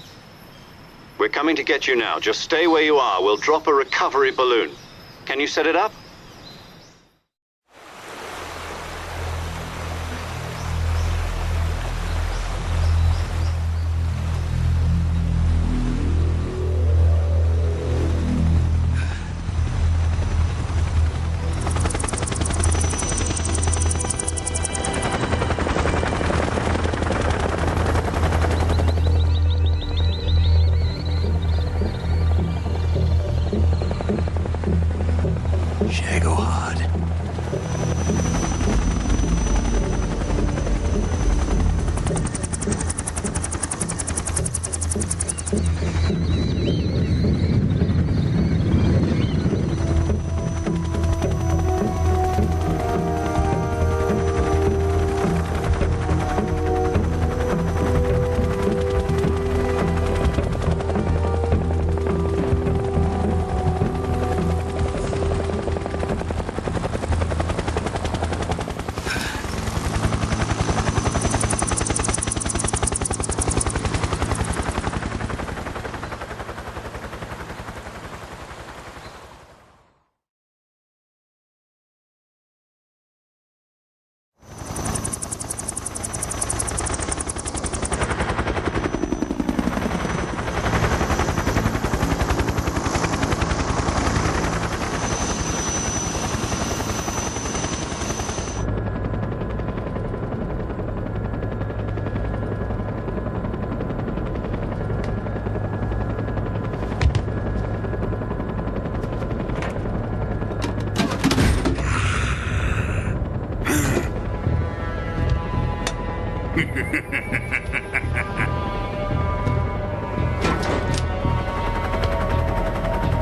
We're coming to get you now. Just stay where you are. We'll drop a recovery balloon. Can you set it up? Shagohod.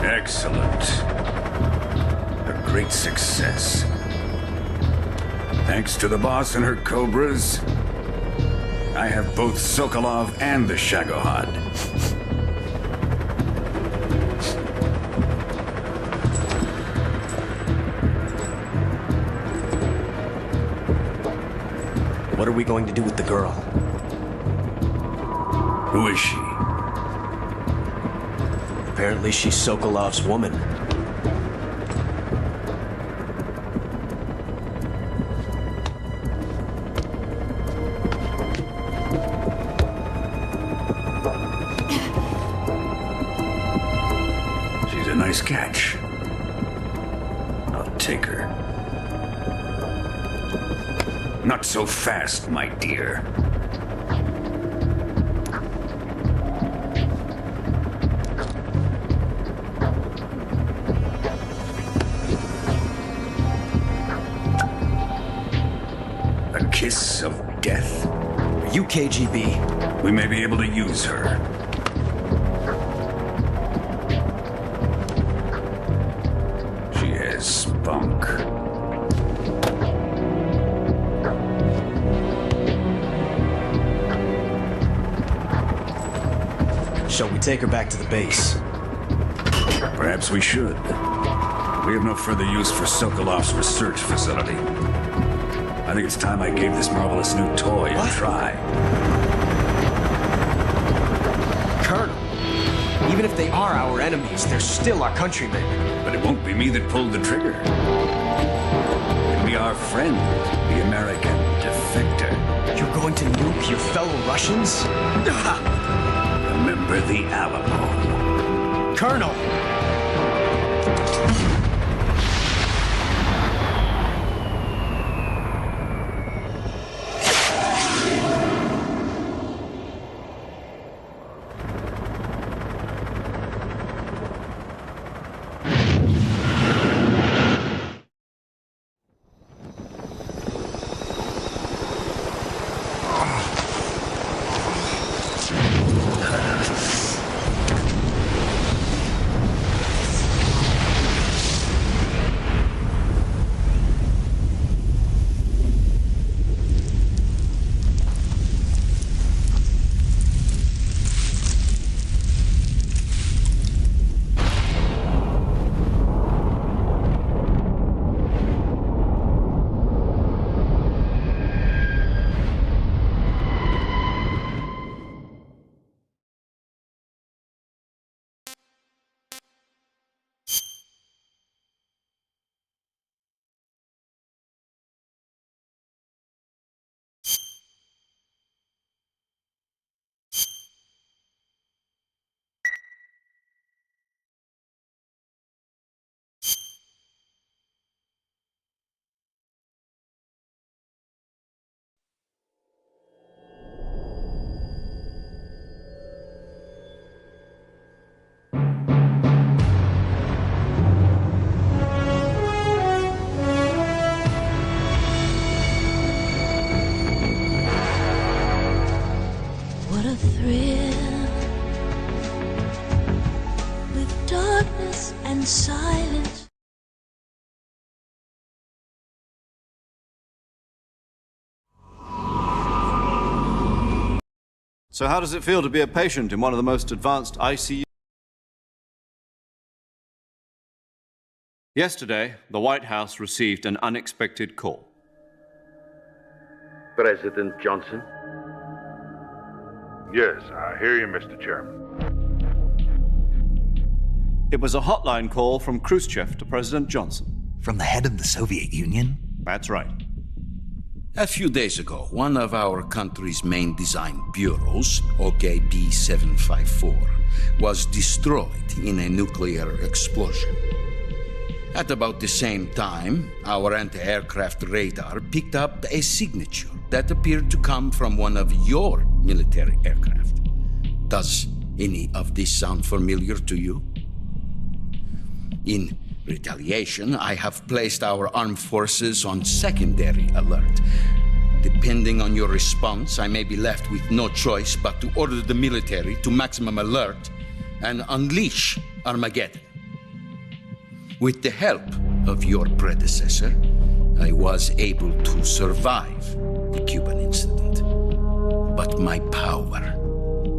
Excellent. A great success. Thanks to the boss and her cobras, I have both Sokolov and the Shagohod. What are we going to do with the girl? Who is she? Apparently she's Sokolov's woman. She's a nice catch. I'll take her. Not so fast, my dear. A kiss of death? Are you KGB? We may be able to use her. She has spunk. Shall we take her back to the base? Perhaps we should. We have no further use for Sokolov's research facility. I think it's time I gave this marvelous new toy a try. Colonel, even if they are our enemies, they're still our countrymen. But it won't be me that pulled the trigger. It'll be our friend, the American defector. You're going to nuke your fellow Russians? Remember the Alamo. Colonel! So how does it feel to be a patient in one of the most advanced ICU? Yesterday, the White House received an unexpected call. President Johnson? Yes, I hear you, Mr. Chairman. It was a hotline call from Khrushchev to President Johnson. From the head of the Soviet Union? That's right. A few days ago, one of our country's main design bureaus, OKB 754, was destroyed in a nuclear explosion. At about the same time, our anti-aircraft radar picked up a signature that appeared to come from one of your military aircraft. Does any of this sound familiar to you? In retaliation, I have placed our armed forces on secondary alert. Depending on your response, I may be left with no choice but to order the military to maximum alert and unleash Armageddon. With the help of your predecessor, I was able to survive the Cuban incident. But my power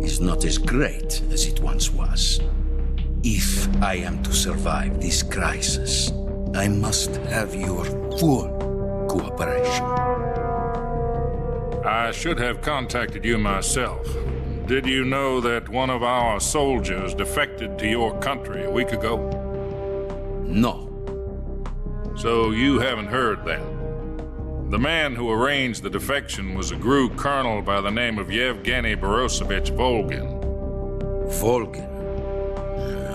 is not as great as it once was. If I am to survive this crisis, I must have your full cooperation. I should have contacted you myself. Did you know that one of our soldiers defected to your country a week ago? No. So you haven't heard then? The man who arranged the defection was a GRU colonel by the name of Yevgeny Borisovich Volgin. Volgin?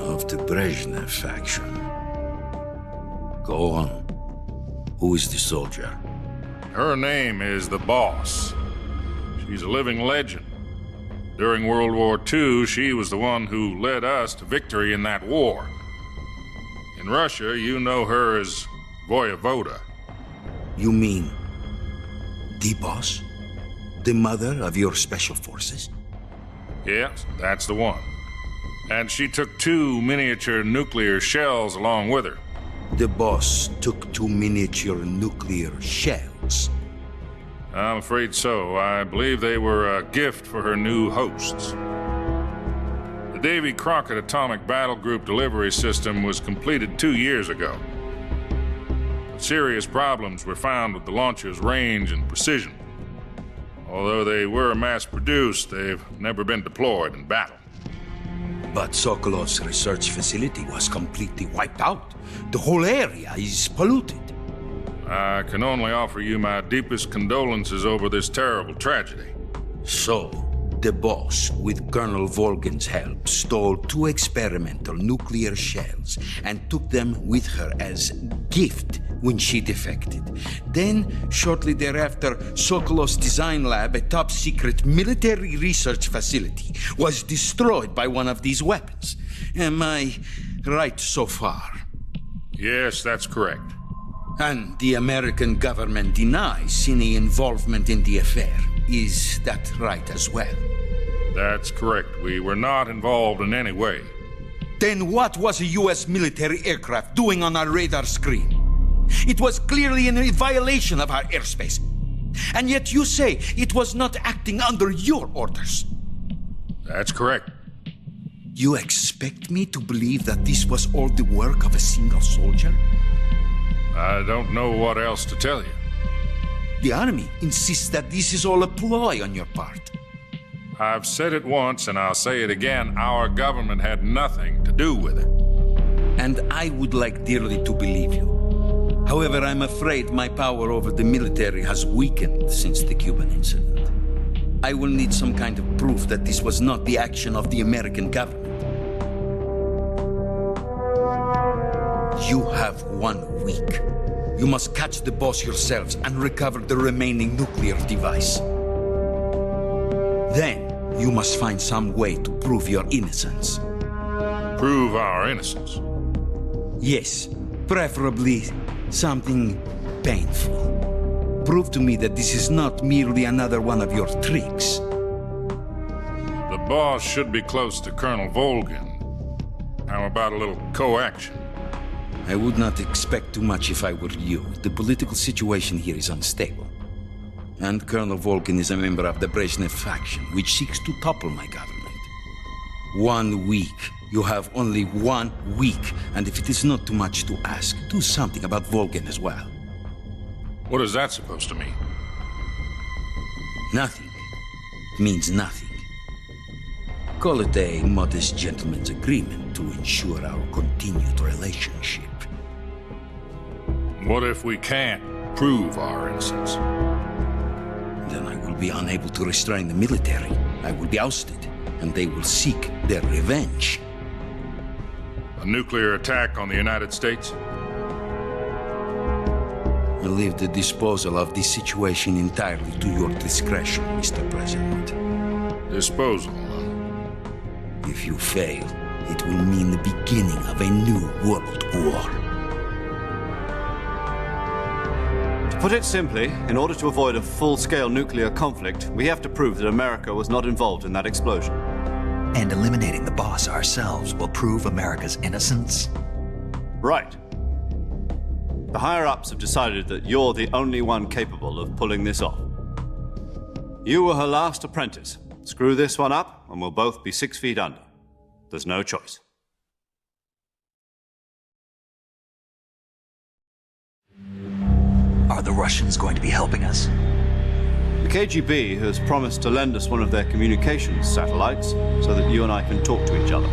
Of the Brezhnev faction. Go on. Who is the soldier? Her name is the Boss. She's a living legend. During World War II, she was the one who led us to victory in that war. In Russia, you know her as Voyevoda. You mean the Boss? The mother of your special forces? Yes, that's the one. And she took 2 miniature nuclear shells along with her. The Boss took 2 miniature nuclear shells? I'm afraid so. I believe they were a gift for her new hosts. The Davy Crockett Atomic Battle Group delivery system was completed 2 years ago. But serious problems were found with the launcher's range and precision. Although they were mass-produced, they've never been deployed in battle. But Sokolov's research facility was completely wiped out. The whole area is polluted. I can only offer you my deepest condolences over this terrible tragedy. So, the Boss, with Colonel Volgin's help, stole 2 experimental nuclear shells and took them with her as gift when she defected. Then, shortly thereafter, Sokolov's design lab, a top-secret military research facility, was destroyed by one of these weapons. Am I right so far? Yes, that's correct. And the American government denies any involvement in the affair. Is that right as well? That's correct. We were not involved in any way. Then what was a U.S. military aircraft doing on our radar screen? It was clearly in violation of our airspace. And yet you say it was not acting under your orders. That's correct. You expect me to believe that this was all the work of a single soldier? I don't know what else to tell you. The Army insists that this is all a ploy on your part. I've said it once and I'll say it again. Our government had nothing to do with it. And I would like dearly to believe you. However, I'm afraid my power over the military has weakened since the Cuban incident. I will need some kind of proof that this was not the action of the American government. You have 1 week. You must catch the Boss yourselves and recover the remaining nuclear device. Then, you must find some way to prove your innocence. Prove our innocence? Yes, preferably something painful. Prove to me that this is not merely another one of your tricks. The Boss should be close to Colonel Volgin. How about a little co-action? I would not expect too much if I were you. The political situation here is unstable. And Colonel Volkin is a member of the Brezhnev faction, which seeks to topple my government. 1 week. You have only 1 week, and if it is not too much to ask, do something about Volkin as well. What is that supposed to mean? Nothing. It means nothing. Call it a modest gentleman's agreement to ensure our continued relationship. What if we can't prove our innocence? Then I will be unable to restrain the military. I will be ousted, and they will seek their revenge. A nuclear attack on the United States? I leave the disposal of this situation entirely to your discretion, Mr. President. Disposal? If you fail, it will mean the beginning of a new world war. To put it simply, in order to avoid a full-scale nuclear conflict, we have to prove that America was not involved in that explosion. And eliminating the boss ourselves will prove America's innocence? Right. The higher-ups have decided that you're the only one capable of pulling this off. You were her last apprentice. Screw this one up, and we'll both be 6 feet under. There's no choice. Are the Russians going to be helping us? The KGB has promised to lend us one of their communications satellites so that you and I can talk to each other.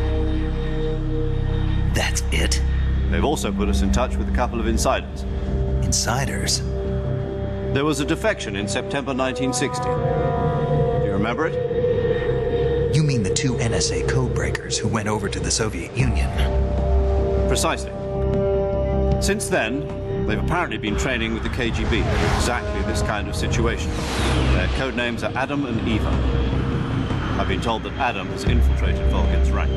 That's it? They've also put us in touch with a couple of insiders. Insiders? There was a defection in September 1960. Do you remember it? You mean the 2 NSA codebreakers who went over to the Soviet Union? Precisely. Since then, they've apparently been training with the KGB for exactly this kind of situation. Their code names are Adam and Eva. I've been told that Adam has infiltrated Volkin's ranks.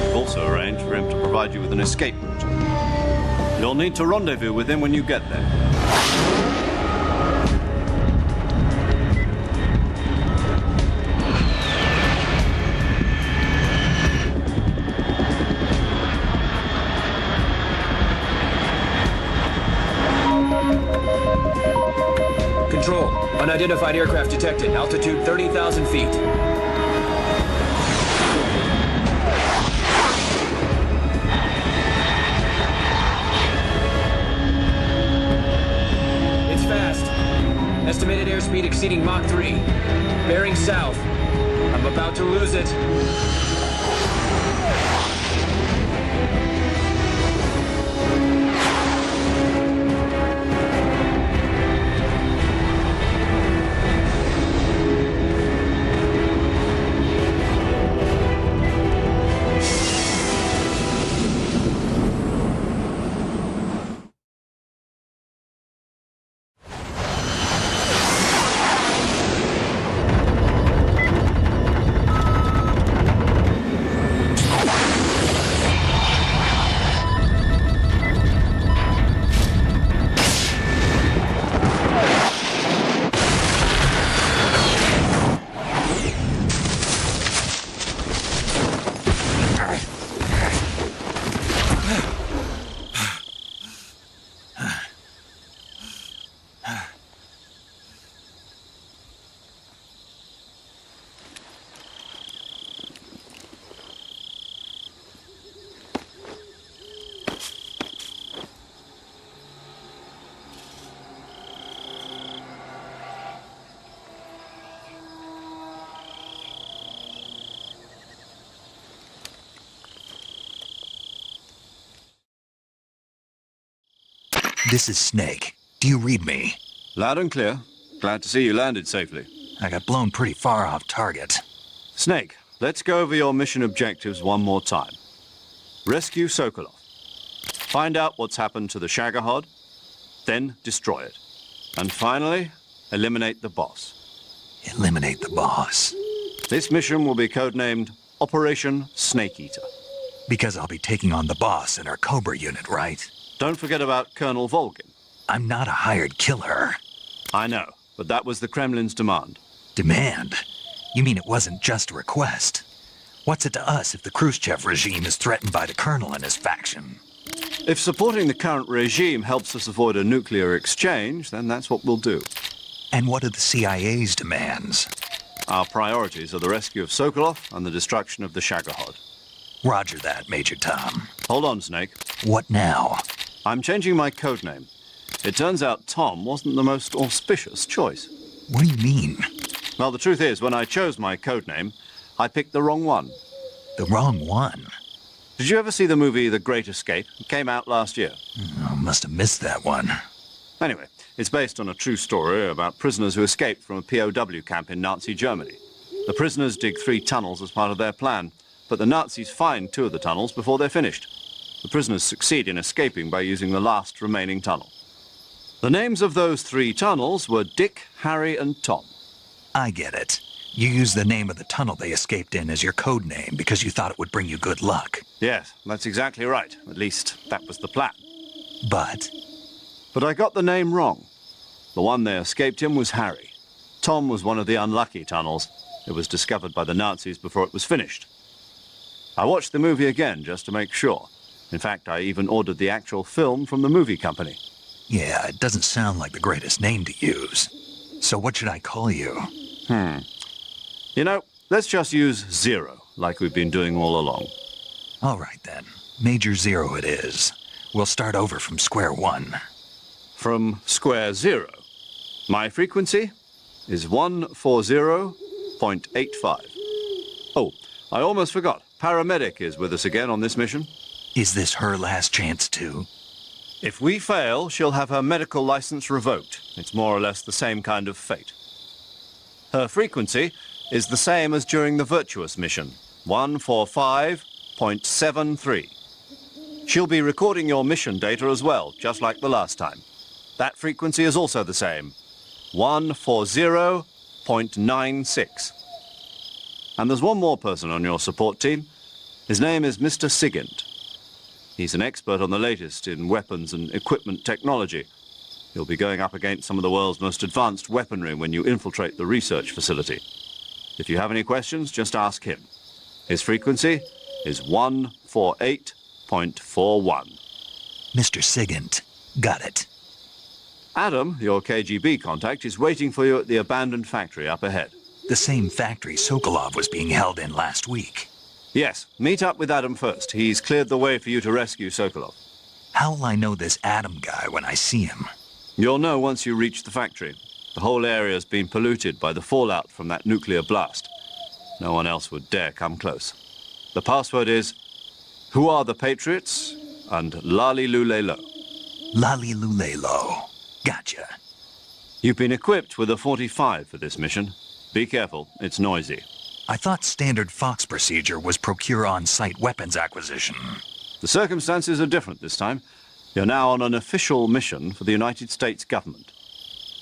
We've also arranged for him to provide you with an escape route. You'll need to rendezvous with him when you get there. Control. Unidentified aircraft detected. Altitude 30,000 feet. It's fast. Estimated airspeed exceeding Mach 3. Bearing south. I'm about to lose it. This is Snake. Do you read me? Loud and clear. Glad to see you landed safely. I got blown pretty far off target. Snake, let's go over your mission objectives one more time. Rescue Sokolov. Find out what's happened to the Shagohod, then destroy it. And finally, eliminate the boss. Eliminate the boss? This mission will be codenamed Operation Snake Eater. Because I'll be taking on the boss in our Cobra unit, right? Don't forget about Colonel Volkin. I'm not a hired killer. I know, but that was the Kremlin's demand. Demand? You mean it wasn't just a request? What's it to us if the Khrushchev regime is threatened by the Colonel and his faction? If supporting the current regime helps us avoid a nuclear exchange, then that's what we'll do. And what are the CIA's demands? Our priorities are the rescue of Sokolov and the destruction of the Shagohod. Roger that, Major Tom. Hold on, Snake. What now? I'm changing my codename. It turns out Tom wasn't the most auspicious choice. What do you mean? Well, the truth is, when I chose my codename, I picked the wrong one. The wrong one? Did you ever see the movie The Great Escape? It came out last year. I must have missed that one. Anyway, it's based on a true story about prisoners who escaped from a POW camp in Nazi Germany. The prisoners dig 3 tunnels as part of their plan, but the Nazis find 2 of the tunnels before they're finished. The prisoners succeed in escaping by using the last remaining tunnel. The names of those 3 tunnels were Dick, Harry, and Tom. I get it. You used the name of the tunnel they escaped in as your code name because you thought it would bring you good luck. Yes, that's exactly right. At least, that was the plan. But I got the name wrong. The one they escaped in was Harry. Tom was one of the unlucky tunnels. It was discovered by the Nazis before it was finished. I watched the movie again just to make sure. In fact, I even ordered the actual film from the movie company. yeah, it doesn't sound like the greatest name to use. So what should I call you? You know, let's just use Zero, like we've been doing all along. All right, then. Major Zero it is. We'll start over from square one. From square zero. My frequency is 140.85. Oh, I almost forgot. Paramedic is with us again on this mission. Is this her last chance, too? If we fail, she'll have her medical license revoked. It's more or less the same kind of fate. Her frequency is the same as during the Virtuous mission, 145.73. She'll be recording your mission data as well, just like the last time. That frequency is also the same, 140.96. And there's one more person on your support team. His name is Mr. Sigint. He's an expert on the latest in weapons and equipment technology. You'll be going up against some of the world's most advanced weaponry when you infiltrate the research facility. If you have any questions, just ask him. His frequency is 148.41. Mr. Sigint. Got it. Adam, your KGB contact, is waiting for you at the abandoned factory up ahead. The same factory Sokolov was being held in last week. Yes, meet up with Adam first. He's cleared the way for you to rescue Sokolov. How will I know this Adam guy when I see him? You'll know once you reach the factory. The whole area's been polluted by the fallout from that nuclear blast. No one else would dare come close. The password is, Who are the Patriots? And Lali Lule Lo. Lali Lule Lo. Gotcha. You've been equipped with a 45 for this mission. Be careful, it's noisy. I thought standard Fox procedure was procure on-site weapons acquisition. The circumstances are different this time. You're now on an official mission for the United States government.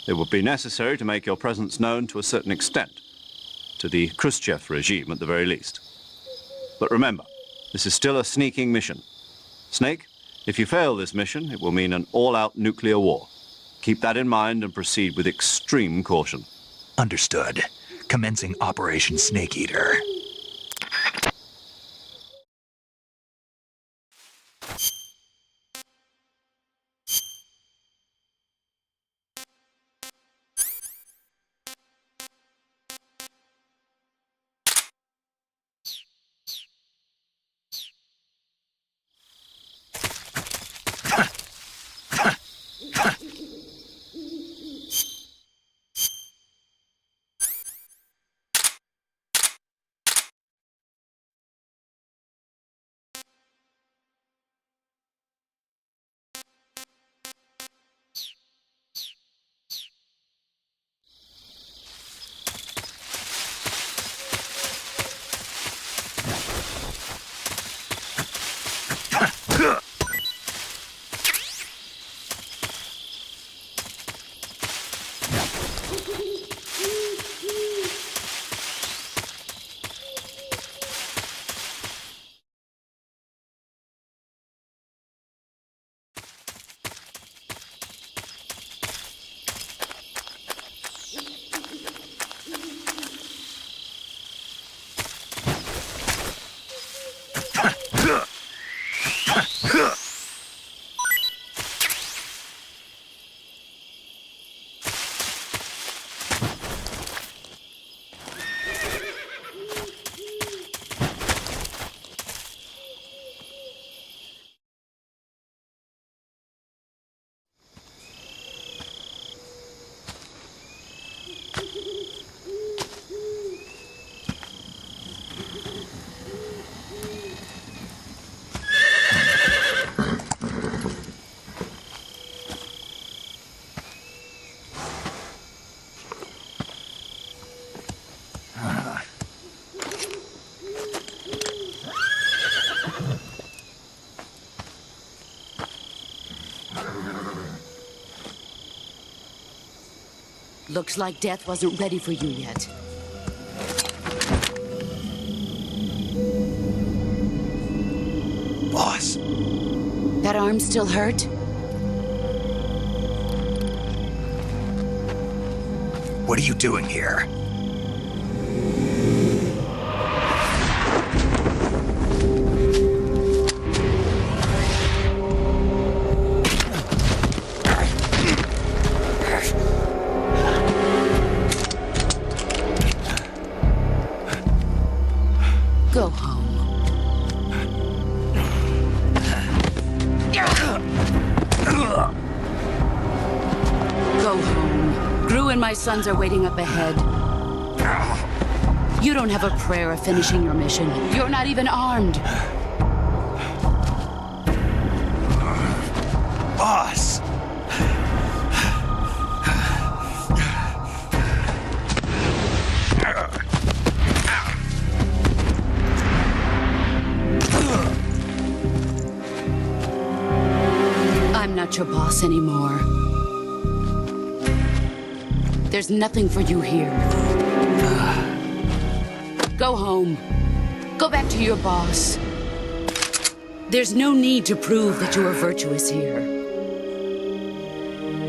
It would be necessary to make your presence known to a certain extent, to the Khrushchev regime at the very least. But remember, this is still a sneaking mission. Snake, if you fail this mission, it will mean an all-out nuclear war. Keep that in mind and proceed with extreme caution. Understood. Commencing Operation Snake Eater. Looks like death wasn't ready for you yet. Boss. That arm still hurt? What are you doing here? Go home. Go home. Gru and my sons are waiting up ahead. You don't have a prayer of finishing your mission. You're not even armed. Boss! I'm not your boss anymore. There's nothing for you here. Go home. Go back to your boss. There's no need to prove that you are virtuous here.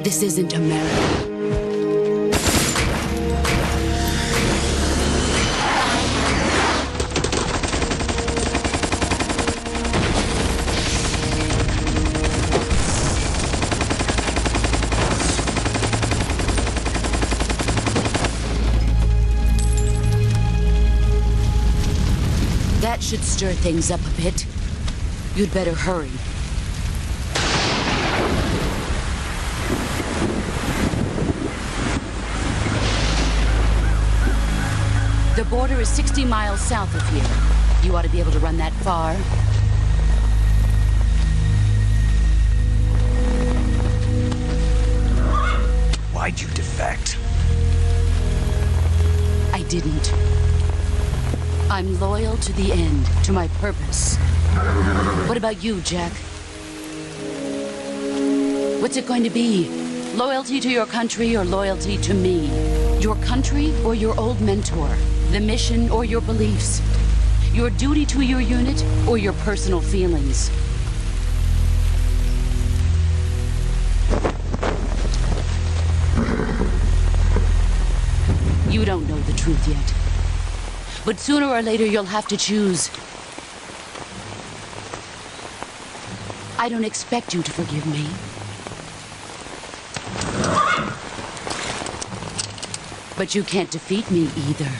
This isn't America. That should stir things up a bit. You'd better hurry. The border is 60 miles south of here. You ought to be able to run that far. Why'd you defect? I didn't. I'm loyal to the end, to my purpose. What about you, Jack? What's it going to be? Loyalty to your country or loyalty to me? Your country or your old mentor? The mission or your beliefs? Your duty to your unit or your personal feelings? You don't know the truth yet. But sooner or later, you'll have to choose. I don't expect you to forgive me. But you can't defeat me either.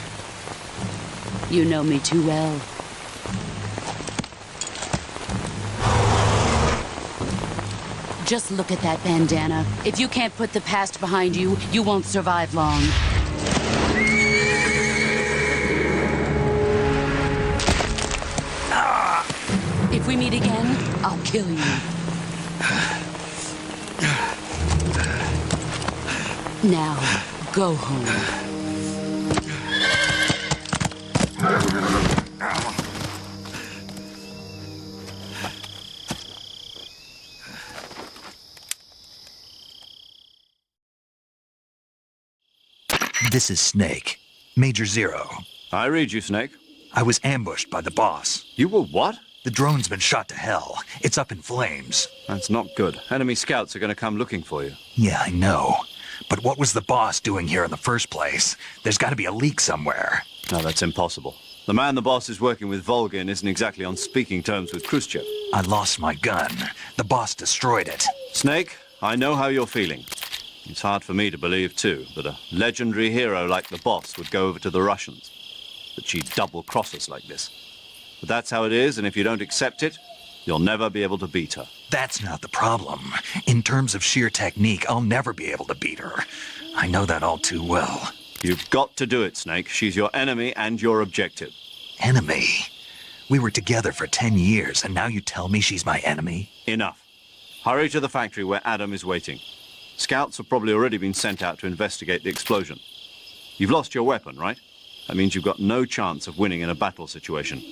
You know me too well. Just look at that bandana. If you can't put the past behind you, you won't survive long. If we meet again, I'll kill you. Now, go home. This is Snake. Major Zero. I read you, Snake. I was ambushed by the boss. You were what? The drone's been shot to hell. It's up in flames. That's not good. Enemy scouts are going to come looking for you. Yeah, I know. But what was the boss doing here in the first place? There's got to be a leak somewhere. No, that's impossible. The man the boss is working with, Volgin, isn't exactly on speaking terms with Khrushchev. I lost my gun. The boss destroyed it. Snake, I know how you're feeling. It's hard for me to believe, too, that a legendary hero like the boss would go over to the Russians. That she'd double-cross us like this. But that's how it is, and if you don't accept it, you'll never be able to beat her. That's not the problem. In terms of sheer technique, I'll never be able to beat her. I know that all too well. You've got to do it, Snake. She's your enemy and your objective. Enemy? We were together for 10 years, and now you tell me she's my enemy? Enough. Hurry to the factory where Adam is waiting. Scouts have probably already been sent out to investigate the explosion. You've lost your weapon, right? That means you've got no chance of winning in a battle situation.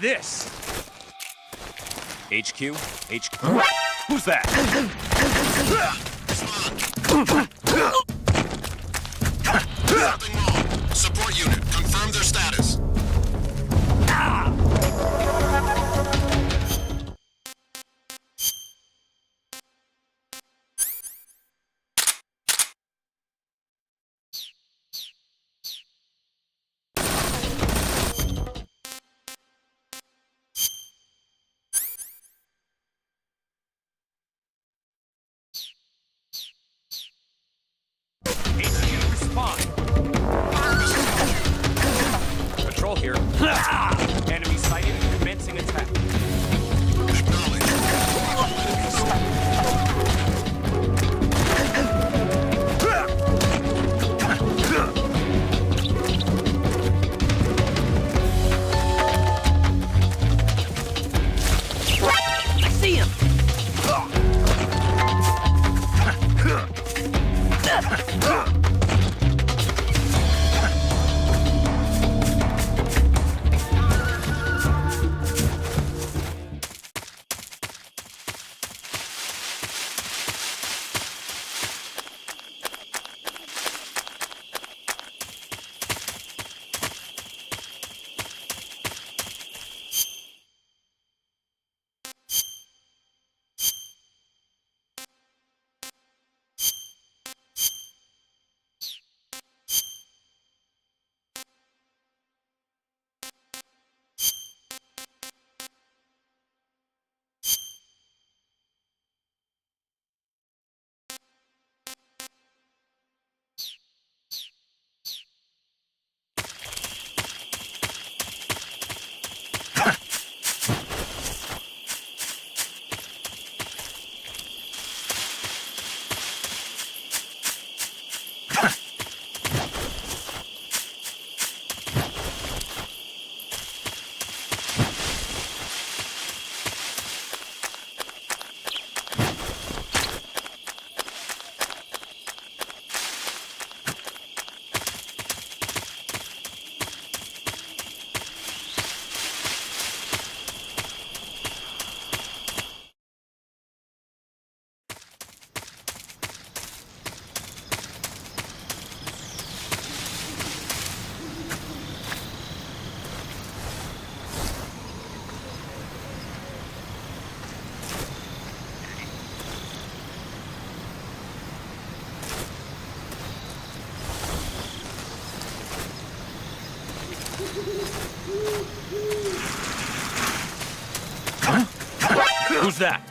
this? HQ? HQ? Who's that? Something wrong. Support unit, confirm their status. HQ, respond. Patrol here. Enemy sighted, commencing attack. I see him! Who's that?